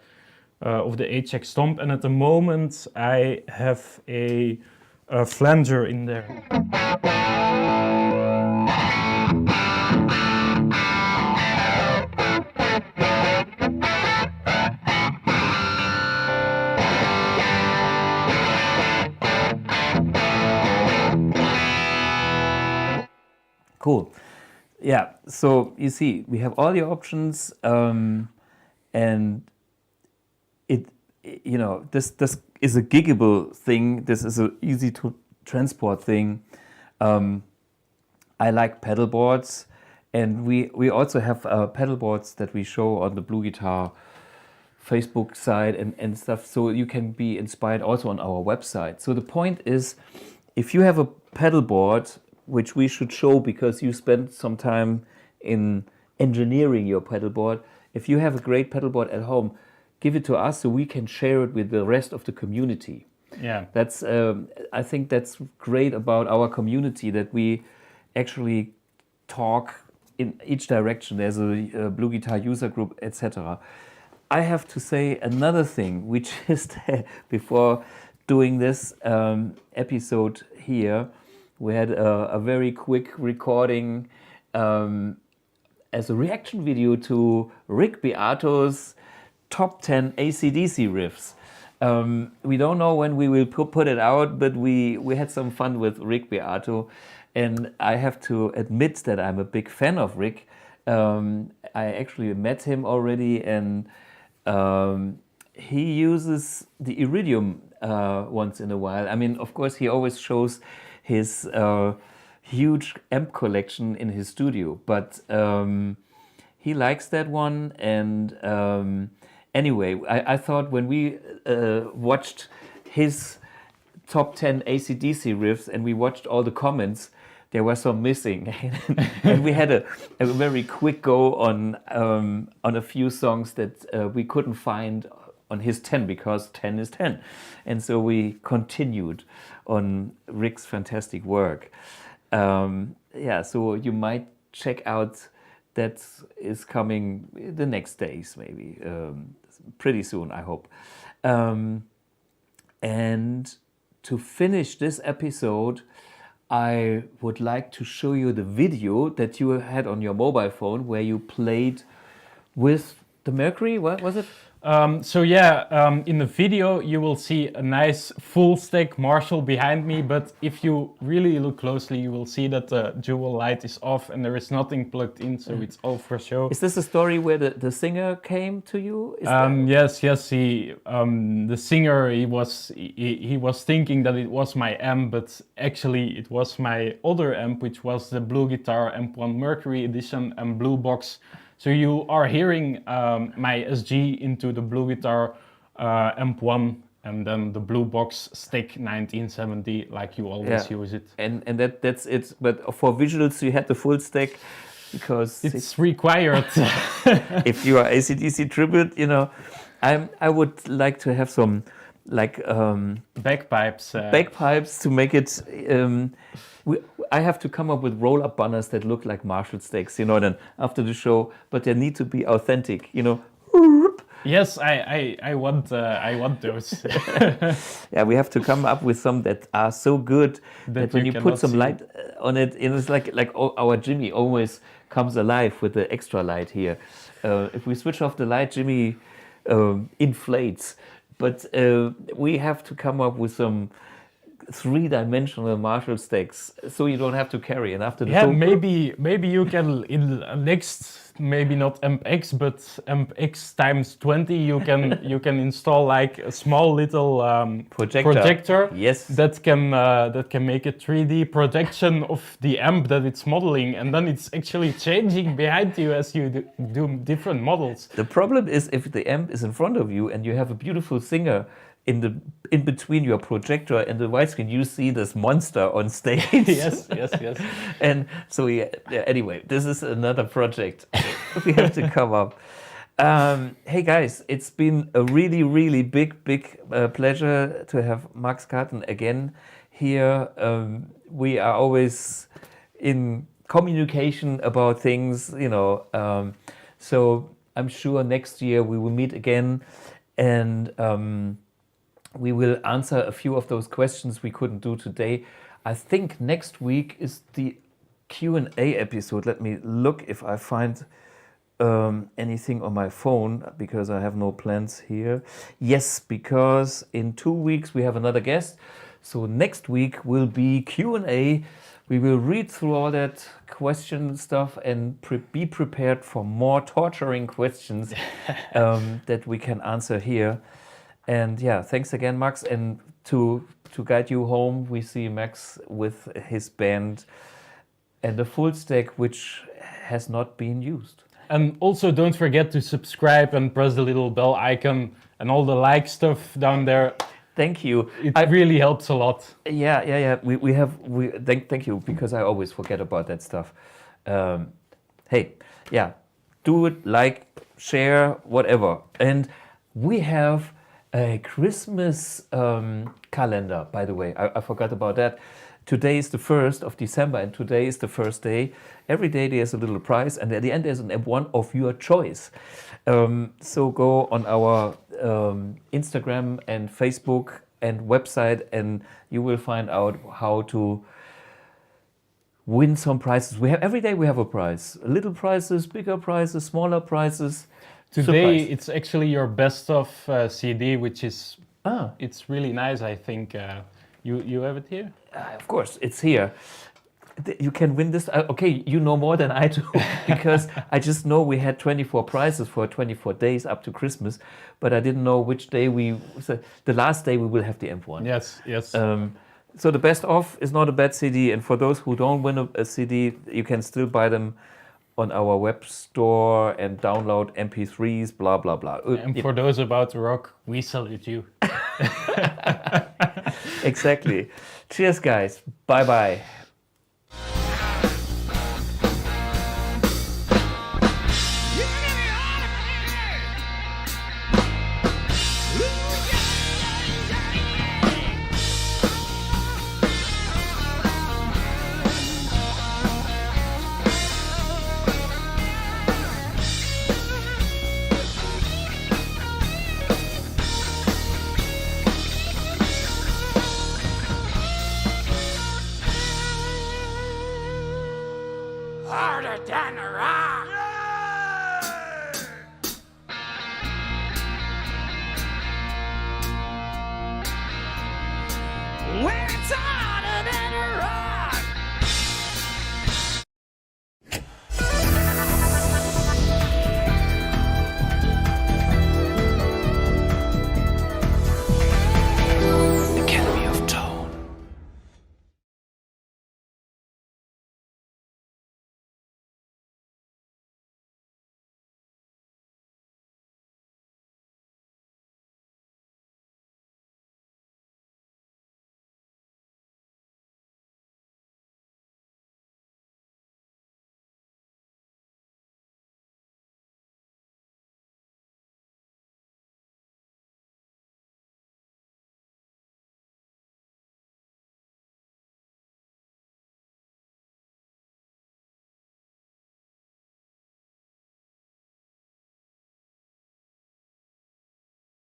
HX stomp, and at the moment I have a flanger in there. Cool. Yeah, so you see, we have all the options, and it, you know, this is a giggable thing. This is an easy to transport thing. I like pedal boards, and we also have pedal boards that we show on the BluGuitar Facebook site and stuff. So you can be inspired also on our website. So the point is, if you have a pedal board, which we should show because you spent some time in engineering your pedal board. If you have a great pedal board at home, give it to us so we can share it with the rest of the community. Yeah, that's I think that's great about our community, that we actually talk in each direction. There's a BluGuitar user group, etc. I have to say another thing, which is before doing this episode here, we had a very quick recording as a reaction video to Rick Beato's top 10 AC/DC riffs. We don't know when we will put it out, but we had some fun with Rick Beato, and I have to admit that I'm a big fan of Rick. I actually met him already, and he uses the Iridium once in a while. I mean, of course, he always shows his huge amp collection in his studio, but he likes that one. And anyway, I thought when we watched his top 10 AC/DC riffs and we watched all the comments, there were some missing. And we had a very quick go on a few songs that we couldn't find on his 10, because 10 is 10. And so we continued on Rick's fantastic work. So you might check out, that is coming the next days, maybe pretty soon, I hope. And to finish this episode, I would like to show you the video that you had on your mobile phone where you played with the Mercury. What was it? In the video you will see a nice full stack Marshall behind me, but if you really look closely you will see that the dual light is off and there is nothing plugged in, so it's all for show. Is this a story where the singer came to you? Yes. He, the singer, he was thinking that it was my amp, but actually it was my other amp, which was the BluGuitar Amp1 Mercury Edition and Blue Box. So you are hearing my SG into the BluGuitar Amp1 and then the Blue Box stick 1970, like you always use it. And that's it. But for visuals, you had the full stack because it's required. If you are AC/DC tribute, you know, I would like to have some like Bagpipes. bagpipes to make it. I have to come up with roll-up banners that look like Marshall sticks, you know. Then after the show, but they need to be authentic, you know. Yes, I want those. Yeah, we have to come up with some that are so good that when you put cannot some see. light on it, it's like our Jimmy always comes alive with the extra light here. If we switch off the light, Jimmy inflates. But we have to come up with some three-dimensional Marshall sticks, so you don't have to carry. And after the Yeah, show, maybe you can in next, maybe not MX, but MX times 20. You can install like a small little projector. Yes. That can make a 3D projection of the amp that it's modeling, and then it's actually changing behind you as you do different models. The problem is if the amp is in front of you and you have a beautiful singer in between your projector and the widescreen, you see this monster on stage. Yes. And so anyway, this is another project we have to come up. Hey guys, it's been a really big pleasure to have Max Carton again here. We are always in communication about things, you know. So I'm sure next year we will meet again, and we will answer a few of those questions we couldn't do today. I think next week is the Q&A episode. Let me look if I find anything on my phone, because I have no plans here. Yes, because in 2 weeks we have another guest. So next week will be Q&A. We will read through all that question stuff and be prepared for more torturing questions that we can answer here. And yeah, thanks again, Max. And to guide you home, we see Max with his band and a full stack which has not been used. And also don't forget to subscribe and press the little bell icon and all the like stuff down there. Thank you. It really helps a lot. Yeah. Thank you, because I always forget about that stuff. Hey, yeah, do it, like, share, whatever. And we have a Christmas calendar, by the way. I forgot about that. Today is the 1st of December, and today is the first day. Every day there's a little prize, and at the end there's an M1 of your choice. So go on our Instagram and Facebook and website, and you will find out how to win some prizes. Every day we have a prize. Little prizes, bigger prizes, smaller prizes. Today Surprise. it's actually your best of CD, which is it's really nice. I think you have it here. Of course, it's here. You can win this. Okay, you know more than I do, because I just know we had 24 prizes for 24 days up to Christmas, but I didn't know which day the last day we will have the M1. Yes. So the best of is not a bad CD, and for those who don't win a CD, you can still buy them on our web store and download MP3s, blah, blah, blah. And for those about to rock, we salute you. Exactly. Cheers, guys. Bye-bye. Harder than a rock. When it's harder than a rock.